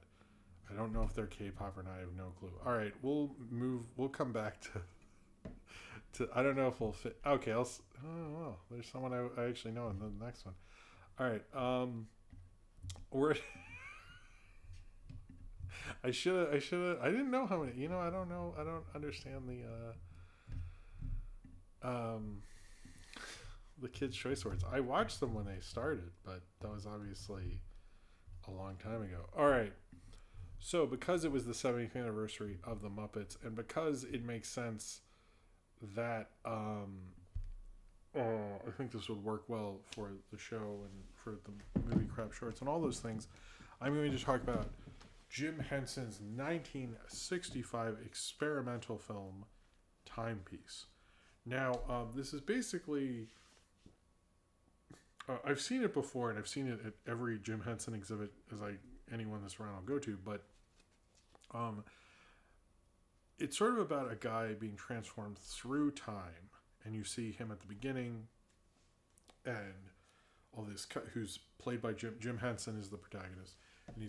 I don't know if they're K-pop or not. I have no clue. All right, we'll move. We'll come back to. I don't know if we'll fit. Okay, oh well, there's someone I actually know in the next one. All right, we're. I should have. I didn't know how many. I don't know. I don't understand the Kids' Choice Awards. I watched them when they started, but that was obviously a long time ago. All right. So, because it was the 70th anniversary of the Muppets, and because it makes sense that I think this would work well for the show and for the movie Crap Shorts and all those things, I'm going to talk about Jim Henson's 1965 experimental film, Timepiece. Now, this is basically... I've seen it before, and I've seen it at every Jim Henson exhibit anyone that's around I'll go to, but it's sort of about a guy being transformed through time, and you see him at the beginning, and all this who's played by Jim Henson is the protagonist, and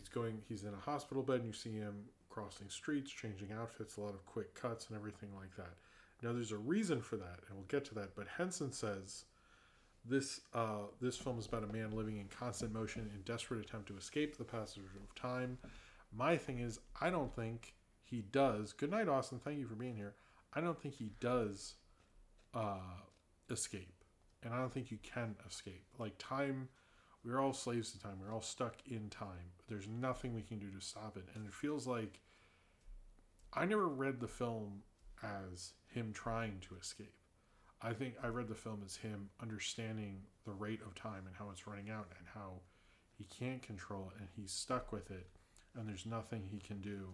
he's in a hospital bed, and you see him crossing streets, changing outfits, a lot of quick cuts and everything like that. Now there's a reason for that, and we'll get to that, but Henson says this film is about a man living in constant motion in desperate attempt to escape the passage of time. My thing is, I don't think he does. Good night, Austin. Thank you for being here. I don't think he does escape. And I don't think you can escape. Like time, we're all slaves to time. We're all stuck in time. There's nothing we can do to stop it. And it feels like I never read the film as him trying to escape. I think I read the film as him understanding the rate of time and how it's running out and how he can't control it and he's stuck with it and there's nothing he can do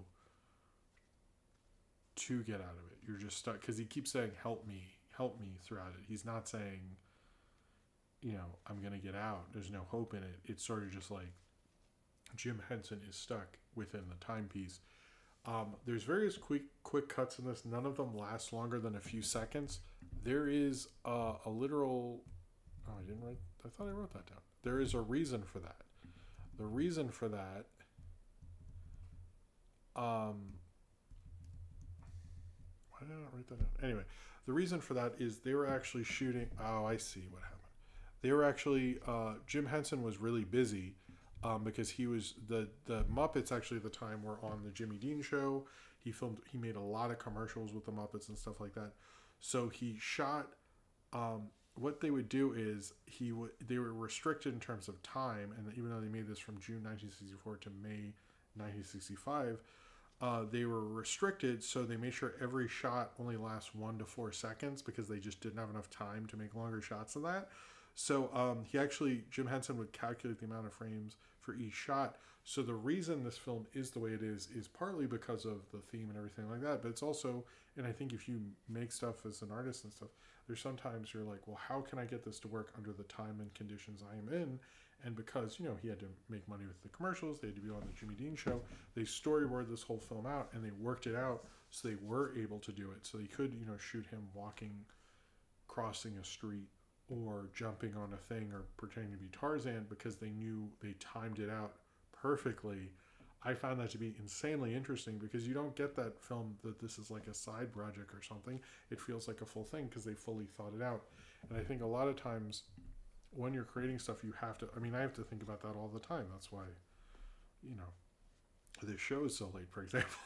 to get out of it. You're just stuck because he keeps saying help me throughout it. He's not saying I'm gonna get out. There's no hope in it. It's sort of just like Jim Henson is stuck within the timepiece. There's various quick cuts in this. None of them last longer than a few seconds. There is a literal. Oh, I didn't write. I thought I wrote that down. There is a reason for that. The reason for that. Why did I not write that down? Anyway, the reason for that is they were actually shooting. Oh, I see what happened. They were actually. Jim Henson was really busy because he was the Muppets actually at the time were on the Jimmy Dean show. He made a lot of commercials with the Muppets and stuff like that. So he shot. What they would do is they were restricted in terms of time, and even though they made this from June 1964 to May 1965, they were restricted. So they made sure every shot only lasts 1 to 4 seconds because they just didn't have enough time to make longer shots than that. So Jim Henson would calculate the amount of frames for each shot. So the reason this film is the way it is partly because of the theme and everything like that. But it's also, and I think if you make stuff as an artist and stuff, there's sometimes you're like, well, how can I get this to work under the time and conditions I am in? And because, he had to make money with the commercials, they had to be on the Jimmy Dean show, they storyboarded this whole film out and they worked it out so they were able to do it. So they could, shoot him crossing a street or jumping on a thing or pretending to be Tarzan because they knew they timed it out perfectly. I found that to be insanely interesting because you don't get that film that this is like a side project or something. It feels like a full thing because they fully thought it out. And I think a lot of times when you're creating stuff, you have to, I have to think about that all the time. That's why, this show is so late, for example.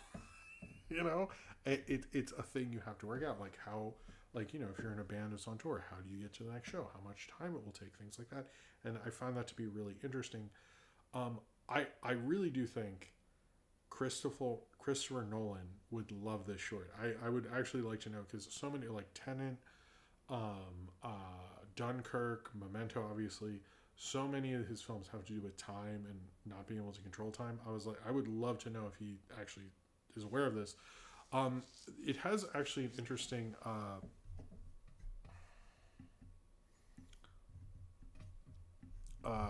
It's a thing you have to work out. Like how, if you're in a band that's on tour, how do you get to the next show? How much time it will take, things like that. And I find that to be really interesting. I really do think Christopher Nolan would love this short. I would actually like to know because so many like Tenet, Dunkirk, Memento, obviously, so many of his films have to do with time and not being able to control time. I would love to know if he actually is aware of this. It has actually an interesting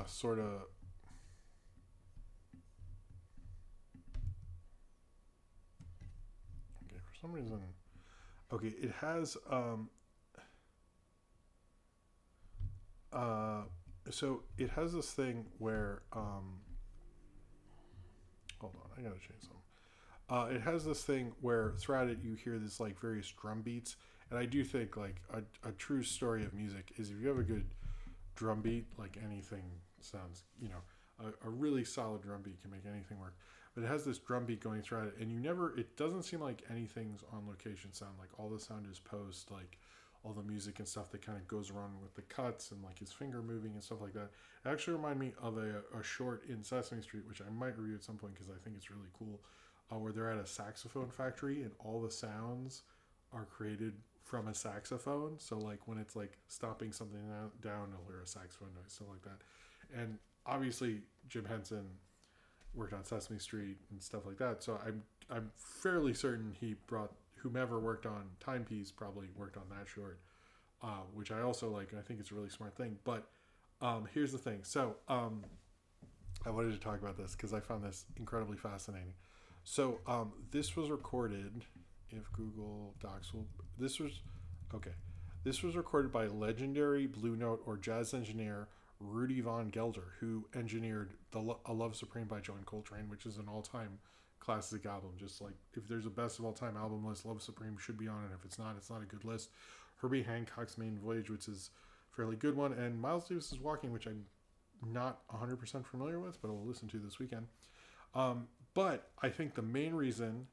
sort of okay for some reason it has so it has this thing where hold on, I gotta change something. It has this thing where throughout it you hear this like various drum beats, and I do think like a true story of music is if you have a good drum beat, like anything sounds, a really solid drum beat can make anything work. But it has this drum beat going throughout it, and it doesn't seem like anything's on location sound. Like all the sound is post, like all the music and stuff that kind of goes around with the cuts and like his finger moving and stuff like that. It actually reminded me of a short in Sesame Street, which I might review at some point because I think it's really cool, where they're at a saxophone factory and all the sounds are created from a saxophone. So like when it's like stomping something down, you'll hear a saxophone noise, stuff like that. And obviously Jim Henson worked on Sesame Street and stuff like that. So I'm fairly certain he brought whomever worked on Timepiece probably worked on that short, which I also like. I think it's a really smart thing. But here's the thing. So I wanted to talk about this because I found this incredibly fascinating. So this was recorded. If Google Docs will, this was recorded by legendary Blue Note or jazz engineer Rudy Von Gelder, who engineered A Love Supreme by John Coltrane, which is an all-time classic album. Just like if there's a best of all time album list, Love Supreme should be on it. If it's not a good list. Herbie Hancock's Main Voyage, which is a fairly good one, and Miles Davis's Walking, which I'm not 100% familiar with, but I'll listen to this weekend. But I think the main reason,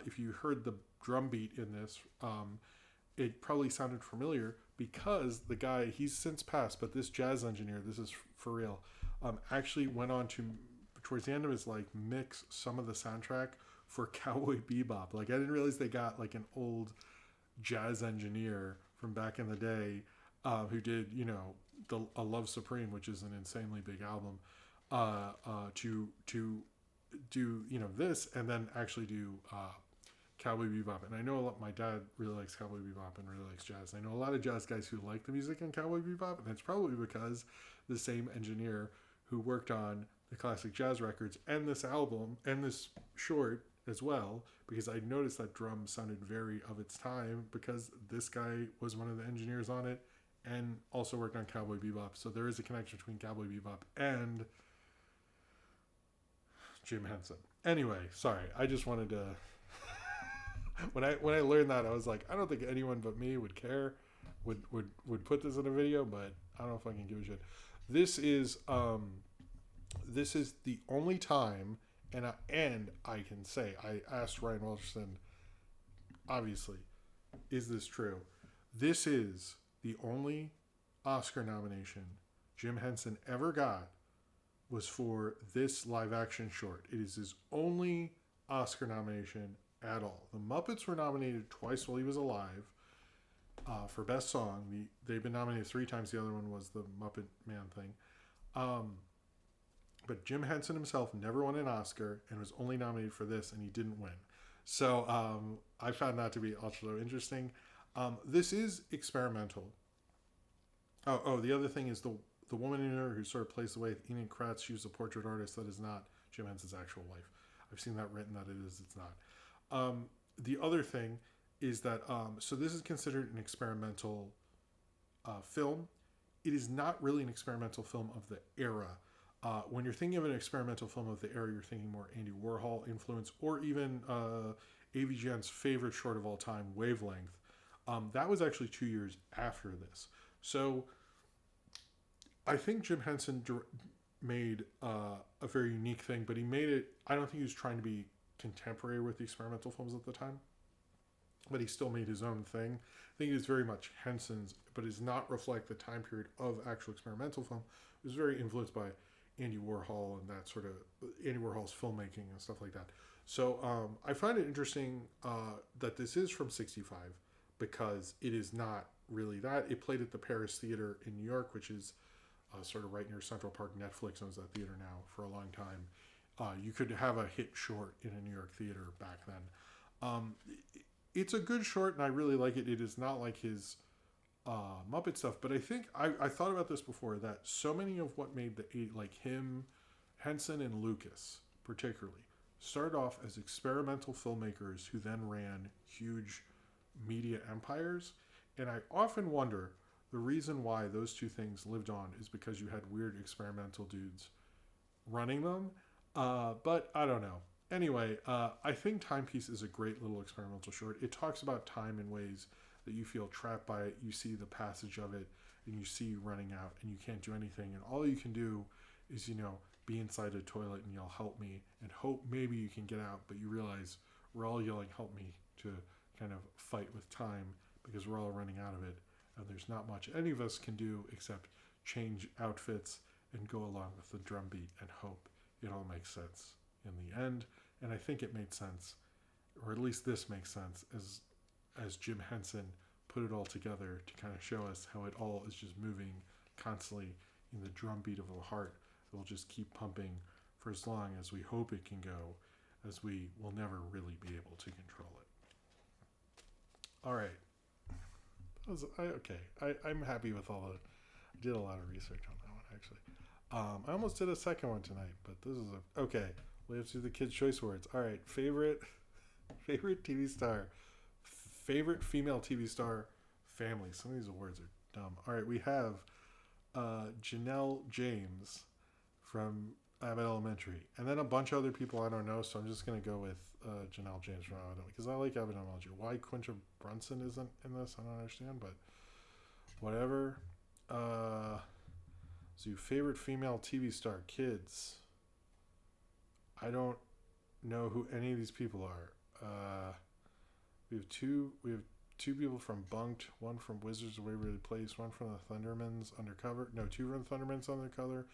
if you heard the drum beat in this, it probably sounded familiar because the guy, he's since passed, but this jazz engineer, this is for real, actually went on to, towards the end of his life, mix some of the soundtrack for Cowboy Bebop. Like I didn't realize they got like an old jazz engineer from back in the day who did, A Love Supreme, which is an insanely big album, to do, this and then actually do Cowboy Bebop, and I know a lot. My dad really likes Cowboy Bebop and really likes jazz. I know a lot of jazz guys who like the music in Cowboy Bebop, and it's probably because the same engineer who worked on the classic jazz records and this album and this short as well, because I noticed that drum sounded very of its time because this guy was one of the engineers on it and also worked on Cowboy Bebop. So there is a connection between Cowboy Bebop and Jim Henson. Anyway, sorry, I just wanted to. when I learned that, I was like, I don't think anyone but me would care, would put this in a video, but I don't fucking give a shit. This is the only time, and I can say, I asked Ryan Wilcherson, obviously, is this true? This is the only Oscar nomination Jim Henson ever got was for this live action short. It is his only Oscar nomination at all. The Muppets were nominated twice while he was alive for Best Song. They've been nominated 3 times. The other one was the Muppet Man thing. But Jim Henson himself never won an Oscar and was only nominated for this, and he didn't win. So I found that to be also interesting. This is experimental. Oh, the other thing is the woman in her who sort of plays the way Enid Kratz, she was a portrait artist. That is not Jim Henson's actual wife. I've seen that written that it is. It's not. The other thing is that so this is considered an experimental film. It is not really an experimental film of the era. When you're thinking of an experimental film of the era, you're thinking more Andy Warhol influence, or even AVGN's favorite short of all time, Wavelength. That was actually 2 years after this. So I think Jim Henson made a very unique thing, but he made it, I don't think he was trying to be contemporary with the experimental films at the time, but he still made his own thing. I think it is very much Henson's, but does not reflect the time period of actual experimental film. It was very influenced by Andy Warhol and that sort of Andy Warhol's filmmaking and stuff like that. So I find it interesting that this is from 65 because it is not really that. It played at the Paris Theater in New York, which is sort of right near Central Park. Netflix owns that theater now for a long time. You could have a hit short in a New York theater back then. It's a good short, and I really like it. It is not like his Muppet stuff, but I think I thought about this before, that so many of what made the like him, Henson and Lucas particularly, started off as experimental filmmakers who then ran huge media empires, and I often wonder the reason why those two things lived on is because you had weird experimental dudes running them, but I don't know. Anyway, I think Timepiece is a great little experimental short. It talks about time in ways that you feel trapped by it. You see the passage of it, and you see you running out, and you can't do anything. And all you can do is, be inside a toilet and yell, "Help me," and hope maybe you can get out. But you realize we're all yelling, "Help me," to kind of fight with time because we're all running out of it. And there's not much any of us can do except change outfits and go along with the drum beat and hope it all makes sense in the end. And I think it made sense, or at least this makes sense, as Jim Henson put it all together to kind of show us how it all is just moving constantly in the drum beat of a heart that will just keep pumping for as long as we hope it can go, as we will never really be able to control it. All right. I'm happy with all the... I did a lot of research on that one, actually. I almost did a second one tonight, but this is okay. We have to do the Kids' Choice Awards. All right, favorite TV star, favorite female TV star, family. Some of these awards are dumb. All right, we have Janelle James from Abbott Elementary, and then a bunch of other people I don't know. So I'm just gonna go with Janelle James from Abbott because I like Abbott Elementary. Why Quinta Brunson isn't in this, I don't understand, but whatever. So your favorite female TV star, kids. I don't know who any of these people are. We have two people from Bunked, one from Wizards of Waverly Place, one from the Thundermans Undercover. No, two from the Thundermans Undercover,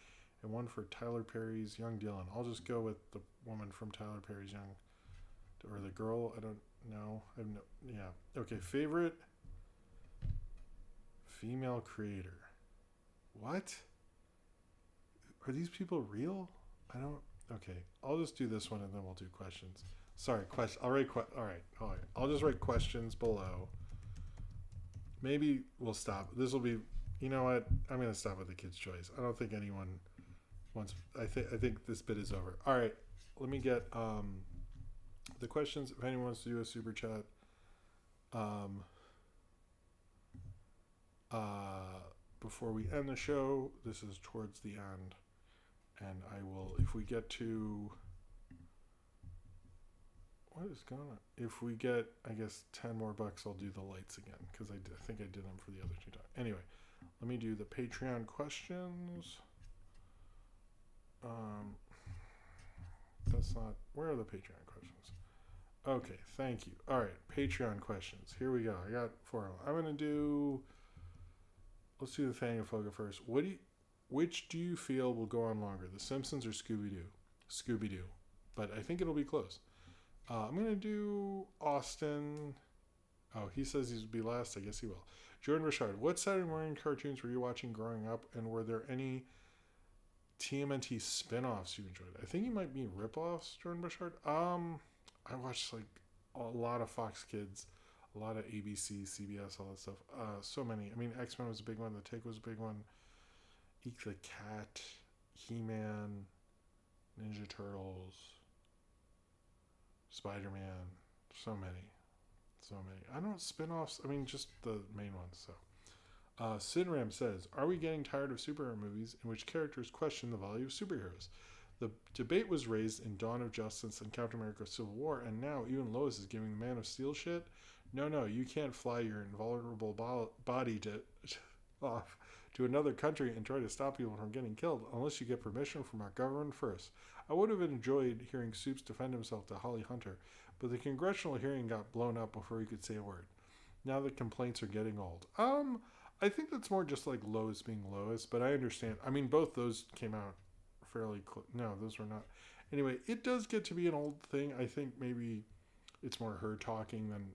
and one for Tyler Perry's Young Dylan. I'll just go with the woman from Tyler Perry's Young, or the girl. I don't know. Yeah. Okay. Favorite female creator. What? Are these people real? I don't. Okay, I'll just do this one and then we'll do questions. Sorry, question. All right. I'll just write questions below. Maybe we'll stop. This will be. You know what? I'm gonna stop with the Kids' Choice. I don't think anyone wants. I think this bit is over. All right. Let me get the questions. If anyone wants to do a super chat, um, before we end the show, this is towards the end, and I will. If we get to. What is going on? If we get, I guess, 10 more bucks, I'll do the lights again because I think I did them for the other two times. Anyway, let me do the Patreon questions. That's not. Where are the Patreon questions? Okay, thank you. All right, Patreon questions. Here we go. I got 4 of them. I'm gonna do. Let's do the Fang and Foga first. Which do you feel will go on longer, The Simpsons or Scooby Doo? Scooby Doo, but I think it'll be close. I'm going to do Austin. Oh, he says he'll be last. I guess he will. Jordan Richard, what Saturday morning cartoons were you watching growing up, and were there any TMNT spin-offs you enjoyed? I think you might mean rip-offs, Jordan Richard. I watched like a lot of Fox Kids, a lot of ABC, CBS, all that stuff. So many. I mean, X-Men was a big one. The Tick was a big one. Eek the Cat, He-Man, Ninja Turtles, Spider-Man, so many. I don't spin-offs. I mean, just the main ones. So, Sidram says, "Are we getting tired of superhero movies in which characters question the value of superheroes? The debate was raised in Dawn of Justice and Captain America: Civil War, and now even Lois is giving the Man of Steel shit. No, you can't fly your invulnerable body off to another country and try to stop people from getting killed unless you get permission from our government first. I would have enjoyed hearing Soups defend himself to Holly Hunter, but the congressional hearing got blown up before he could say a word. Now the complaints are getting old." I think that's more just like Lois being Lois, but I understand. I mean, both those came out fairly close. No, those were not. Anyway, it does get to be an old thing. I think maybe it's more her talking than,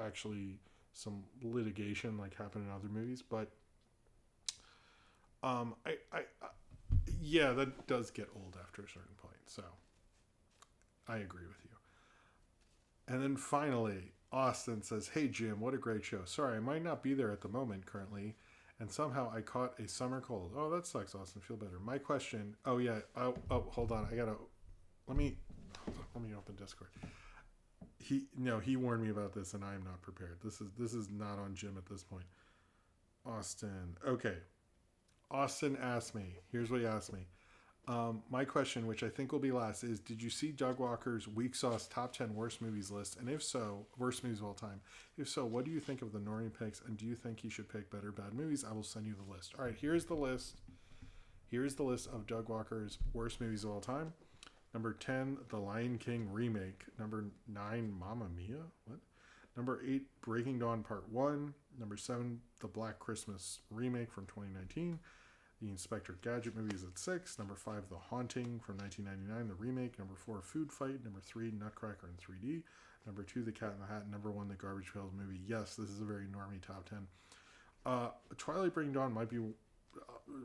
actually some litigation like happened in other movies, but yeah, that does get old after a certain point. So I agree with you. And then finally, Austin says, "Hey Jim, what a great show. Sorry, I might not be there at the moment currently, and somehow I caught a summer cold." Oh, that sucks, Austin. Feel better. My question. Oh yeah. Oh, hold on. Let me open Discord. He warned me about this, and I am not prepared. This is not on Jim at this point. Austin. Okay. Austin asked me. Here's what he asked me. My question, which I think will be last, is: did you see Doug Walker's Weak Sauce Top 10 Worst Movies list? And if so, worst movies of all time. If so, what do you think of the Norrie picks? And do you think he should pick better bad movies? I will send you the list. All right, here's the list. Here's the list of Doug Walker's worst movies of all time. Number 10, The Lion King remake. Number 9, Mamma Mia. What? Number 8, Breaking Dawn Part 1. Number 7, The Black Christmas remake from 2019. The Inspector Gadget movie is at 6. Number 5, The Haunting from 1999, the remake. Number 4, Food Fight. Number 3, Nutcracker in 3D. Number 2, The Cat in the Hat. Number 1, The Garbage Pails movie. Yes, this is a very normie top 10. Twilight Breaking Dawn might be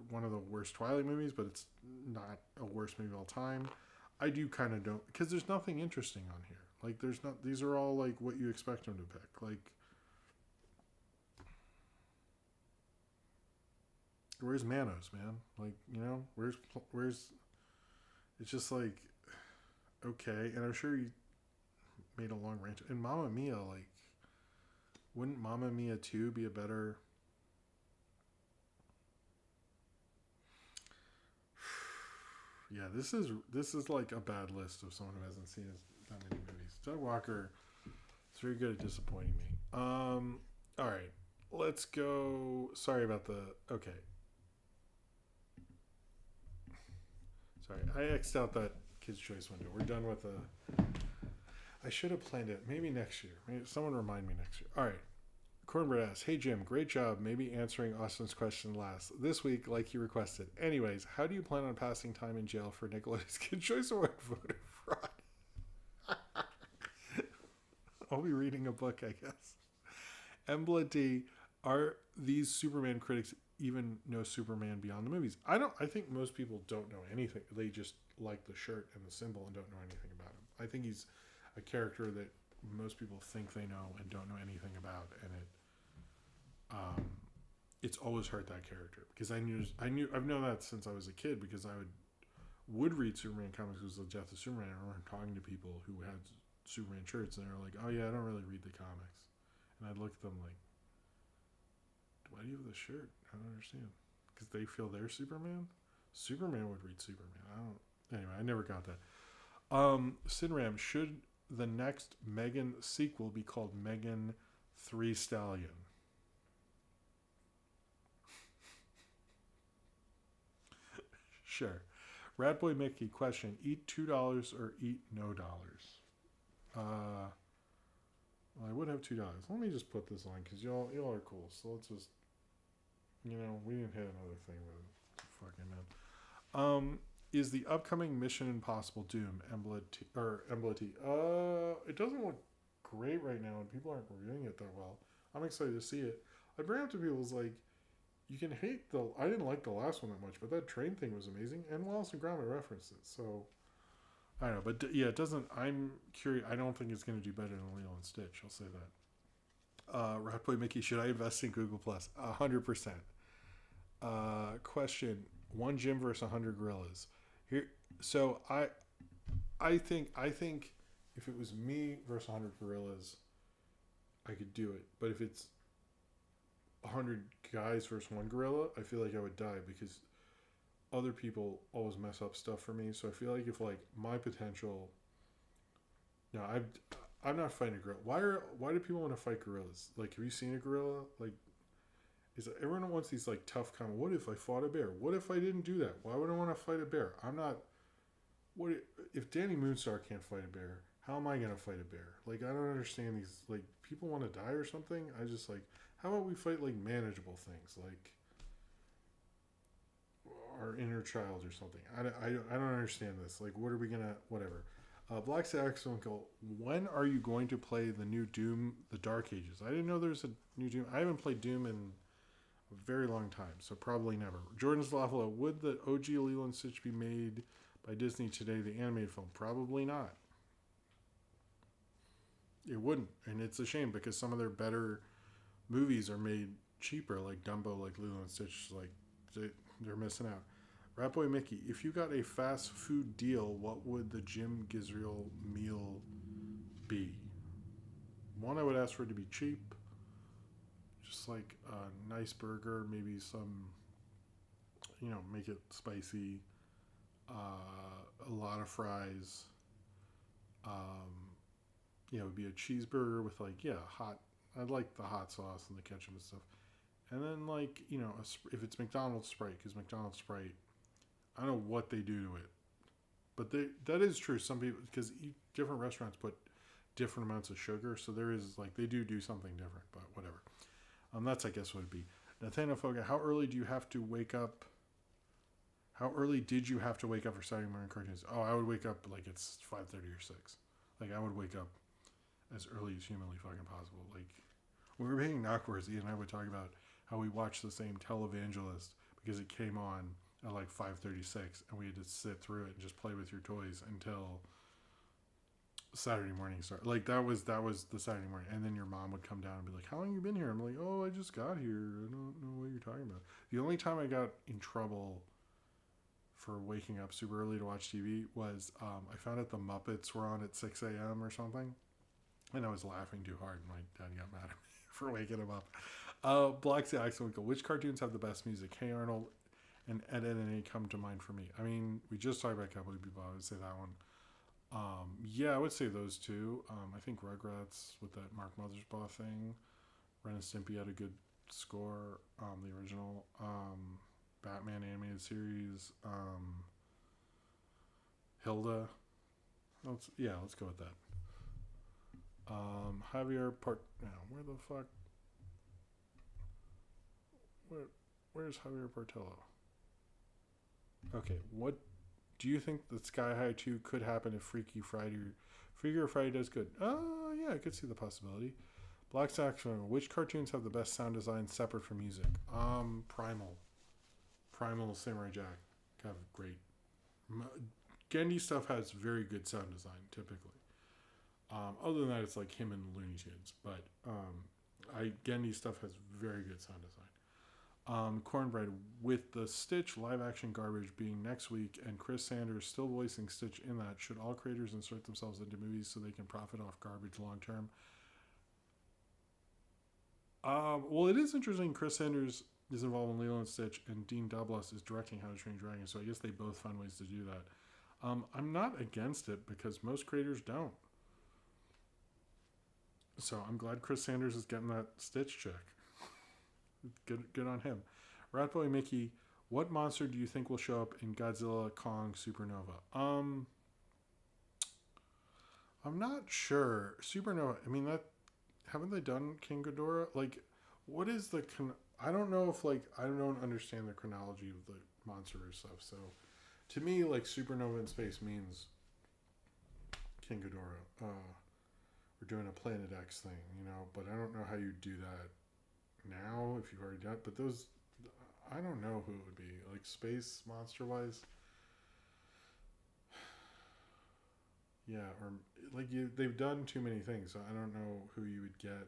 one of the worst Twilight movies, but it's not a worst movie of all time. I do kind of don't, because there's nothing interesting on here. Like, there's not, these are all like what you expect them to pick. Like, where's Manos, man? Like, where's, it's just like, okay. And I'm sure you made a long range. And Mamma Mia, like, wouldn't Mamma Mia 2 be a better... Yeah, this is like a bad list of someone who hasn't seen that many movies. Doug Walker is very good at disappointing me. All right, let's go. Sorry about the... Okay. Sorry, I X'd out that Kids' Choice window. We're done with the... I should have planned it. Maybe next year. Maybe someone remind me next year. All right. Cornbread asks, "Hey Jim, great job. Maybe answering Austin's question last this week like he requested. Anyways, how do you plan on passing time in jail for Nickelodeon's Kids' Choice Award voter fraud?" I'll be reading a book, I guess. Embla D, are these Superman critics even know Superman beyond the movies? I think most people don't know anything. They just like the shirt and the symbol and don't know anything about him. a character that most people think they know and don't know anything about, and it's always hurt that character because I've known that since I was a kid because I would read Superman comics. It was the death of Superman. I remember talking to people who had Superman shirts, and they were like, "Oh yeah, I don't really read the comics," and I'd look at them like, "Why do you have the shirt? I don't understand." Because they feel they're Superman. Superman would read Superman. I don't. Anyway, I never got that. Sinram, should the next Megan sequel be called Megan 3 Stallion? Sure. Ratboy Mickey, question: eat $2 or eat no dollars? Well, I would have $2. Let me just put this on because y'all are cool. So let's just, we didn't hit another thing with it. Fucking man. Is the upcoming Mission Impossible Doom Embletti? It doesn't look great right now, and people aren't reviewing it that well. I'm excited to see it. I bring up to people is like, you can hate I didn't like the last one that much, but that train thing was amazing, and Wallace and Gromit referenced it, so I don't know, but yeah, it doesn't. I'm curious. I don't think it's going to do better than Lilo and Stitch. I'll say that. Ratboy Mickey, should I invest in Google Plus? 100%. Question: one gym versus 100 gorillas. Here, so I think if it was me versus 100 gorillas, I could do it. But if it's 100 guys versus one gorilla, I feel like I would die because other people always mess up stuff for me. So I feel like if like my potential, no, I'm not fighting a gorilla. Why do people want to fight gorillas? Like, have you seen a gorilla? Like, everyone wants these like tough comment. What if I fought a bear? What if I didn't do that? Why would I want to fight a bear? I'm not. What if Danny Moonstar can't fight a bear? How am I gonna fight a bear? Like, I don't understand these. Like, people want to die or something. I just like. How about we fight like manageable things like our inner child or something? I don't understand this. Like, what are we gonna whatever? Black Sax Uncle, when are you going to play the new Doom, The Dark Ages? I didn't know there's a new Doom. I haven't played Doom in a very long time, so probably never. Jordan's Lawful, would the OG Lilo and Stitch be made by Disney today, the animated film? Probably not. It wouldn't, and it's a shame because some of their better movies are made cheaper, like Dumbo, like Lilo and Stitch. Like, they're missing out. Ratboy Mickey, if you got a fast food deal, what would the Jim Gisriel meal be? One, I would ask for it to be cheap. Just like a nice burger, maybe some, make it spicy. A lot of fries. It would be a cheeseburger with like, hot. I'd like the hot sauce and the ketchup and stuff. And then like, if it's McDonald's Sprite, because McDonald's Sprite, I don't know what they do to it, but that is true. Some people, because different restaurants put different amounts of sugar, so there is like they do something different, but whatever. That's I guess what it'd be. Nathaniel Foga, how early do you have to wake up? How early did you have to wake up for Saturday morning cartoons? Oh, I would wake up like it's 5:30 or 6. Like I would wake up as early as humanly fucking possible. Like when we were making Knockwords, Ian and I would talk about how we watched the same Televangelist because it came on at like 5:36, and we had to sit through it and just play with your toys until Saturday morning started. Like that was the Saturday morning, and then your mom would come down and be like, "How long have you been here?" I'm like, "Oh, I just got here. I don't know what you're talking about." The only time I got in trouble for waking up super early to watch TV was I found out the Muppets were on at 6 a.m. or something, and I was laughing too hard, and my dad got mad at me for waking him up. Black Sax Winkle, which cartoons have the best music? Hey Arnold and Ed, Edd n Eddy come to mind for me. I mean, we just talked about Cowboy Bebop. I would say that one. I would say those two. I think Rugrats with that Mark Mothersbaugh thing. Ren and Stimpy had a good score. The original. Batman animated series. Hilda. Let's go with that. Javier where the fuck? Where's Javier Portello? Okay, what do you think that Sky High 2 could happen if Freaky Friday does good? Yeah, I could see the possibility. Black Saxophone, which cartoons have the best sound design separate from music? Primal Samurai Jack have great. Gendy stuff has very good sound design typically. Other than that, it's like him and Looney Tunes. But Gendy stuff has very good sound design. Cornbread, with the Stitch live action garbage being next week and Chris Sanders still voicing Stitch in that, should all creators insert themselves into movies so they can profit off garbage long term? Well, it is interesting. Chris Sanders is involved in Lilo and Stitch, and Dean Doblos is directing How to Train Your Dragon. So I guess they both find ways to do that. I'm not against it because most creators don't. So I'm glad Chris Sanders is getting that Stitch check. Good on him. Ratboy Mickey, what monster do you think will show up in Godzilla Kong Supernova? I'm not sure. Supernova. I mean, that haven't they done King Ghidorah? Like, what is the? I don't know if I don't understand the chronology of the monster or stuff. So, to me, like Supernova in space means King Ghidorah. We're doing a Planet X thing, but I don't know how you do that now if you've already done it. But those, I don't know who it would be. Like space monster wise. Yeah, or like they've done too many things. So I don't know who you would get,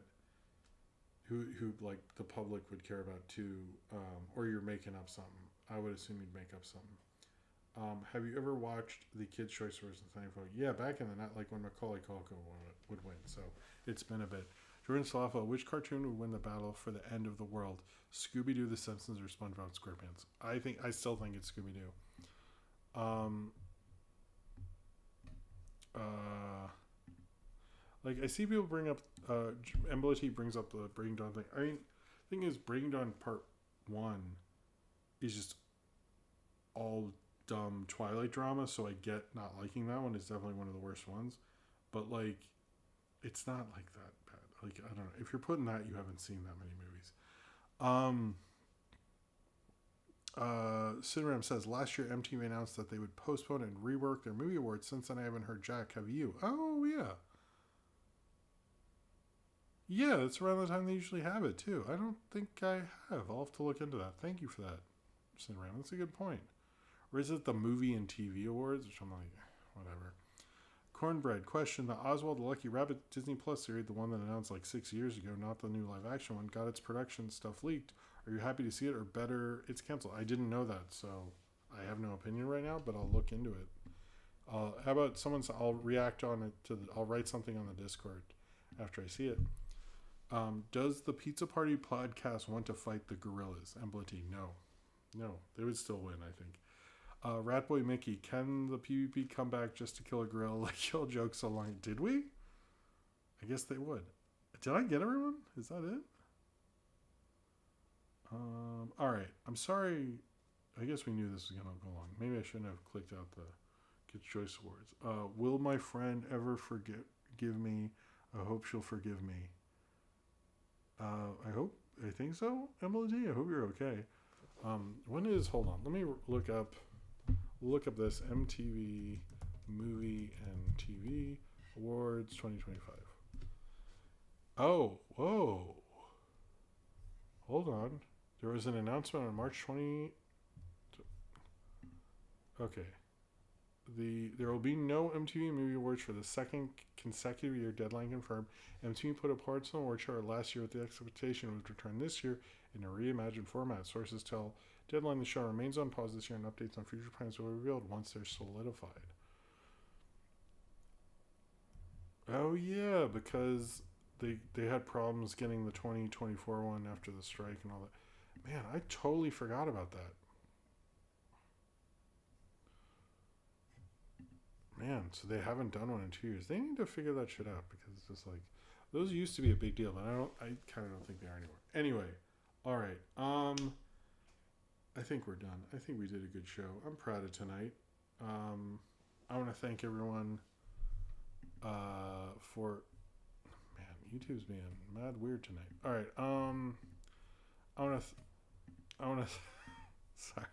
who like the public would care about too, or you're making up something. I would assume you'd make up something. Have you ever watched the Kids' Choice Awards in Seinfeld? Yeah, back in the night, like when Macaulay Culkin would win. So it's been a bit. Jordan Salafo, which cartoon would win the battle for the end of the world? Scooby Doo, The Simpsons, or SpongeBob SquarePants? I still think it's Scooby Doo. Like I see people bring up MBLT brings up the Breaking Dawn thing. I mean, the thing is, Breaking Dawn Part 1 is just all dumb Twilight drama, so I get not liking that one. It's definitely one of the worst ones, but like it's not like that bad. Like I don't know, if you're putting that, you haven't seen that many movies. Sidram says last year MTV announced that they would postpone and rework their movie awards. Since then I haven't heard jack. Have you? Oh yeah, that's around the time they usually have it too. I don't think I have. I'll have to look into that. Thank you for that, Sidram. That's a good point. Or is it the movie and TV awards? Which I'm like, whatever. Cornbread, question. The Oswald the Lucky Rabbit Disney Plus series, the one that announced like 6 years ago, not the new live action one, got its production stuff leaked. Are you happy to see it or better it's canceled? I didn't know that, so I have no opinion right now, but I'll look into it. How about I'll react on it I'll write something on the Discord after I see it. Does the Pizza Party podcast want to fight the gorillas? Emblety, no, they would still win, I think. Ratboy Mickey, can the PvP come back just to kill a gorilla like kill jokes so long? Did we? I guess they would. Did I get everyone? Is that it? Alright. I'm sorry. I guess we knew this was going to go long. Maybe I shouldn't have clicked out the Kids' Choice Awards. Will my friend ever forgive me? I hope she'll forgive me. I think so, Emily. I hope you're okay. Hold on. Let me look up this MTV Movie and TV Awards 2025. Oh, whoa. Hold on. There was an announcement on March 20. Okay. There will be no MTV Movie Awards for the second consecutive year, deadline confirmed. MTV put a parts on the award chart last year with the expectation it would return this year in a reimagined format. Sources tell Deadline the show remains on pause this year and updates on future plans will be revealed once they're solidified. Oh yeah, because they had problems getting the 2024 one after the strike and all that. Man, I totally forgot about that. Man, so they haven't done one in 2 years. They need to figure that shit out because it's just like those used to be a big deal, but I kind of don't think they are anymore. Anyway, all right. I think we're done. I think we did a good show. I'm proud of tonight. I want to thank everyone for man, YouTube's being mad weird tonight. All right. I want to sorry.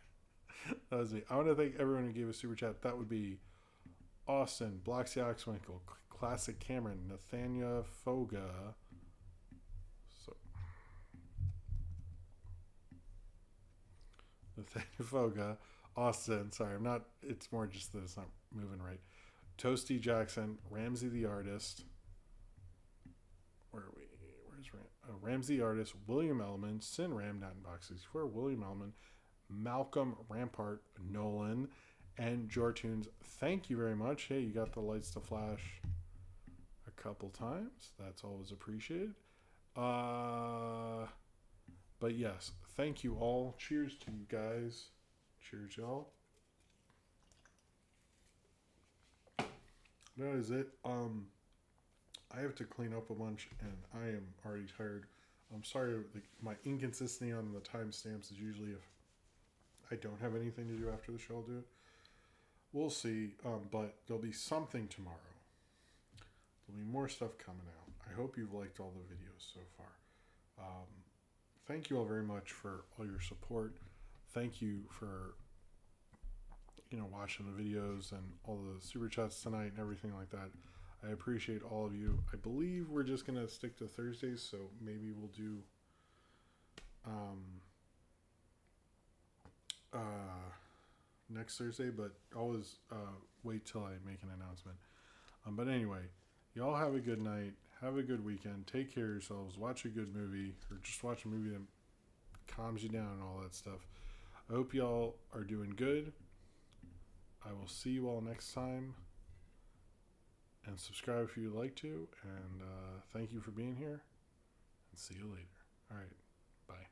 That was me. I want to thank everyone who gave a super chat. That would be Austin, Bloxy Oxwinkle, Classic Cameron, Nathania Foga. Nathania Foga, Austin. Sorry, I'm not. It's more just that it's not moving right. Toasty Jackson, Ramsey the Artist, Ramsey Artist, William Ellman, Sin Ram, not in box 64, William Ellman, Malcolm Rampart, Nolan, and Jortunes. Thank you very much. Hey, you got the lights to flash a couple times. That's always appreciated. But yes, thank you all. Cheers to you guys. Cheers, y'all. That is it. I have to clean up a bunch, and I am already tired. I'm sorry, my inconsistency on the timestamps is usually if I don't have anything to do after the show, I'll do it. We'll see, but there'll be something tomorrow. There'll be more stuff coming out. I hope you've liked all the videos so far. Thank you all very much for all your support. Thank you for watching the videos and all the super chats tonight and everything like that. I appreciate all of you. I believe we're just gonna stick to Thursdays, so maybe we'll do next Thursday, but always wait till I make an announcement. But anyway, y'all have a good night. Have a good weekend. Take care of yourselves. Watch a good movie, or just watch a movie that calms you down and all that stuff. I hope y'all are doing good. I will see you all next time. And subscribe if you'd like to. And thank you for being here. And see you later. All right. Bye.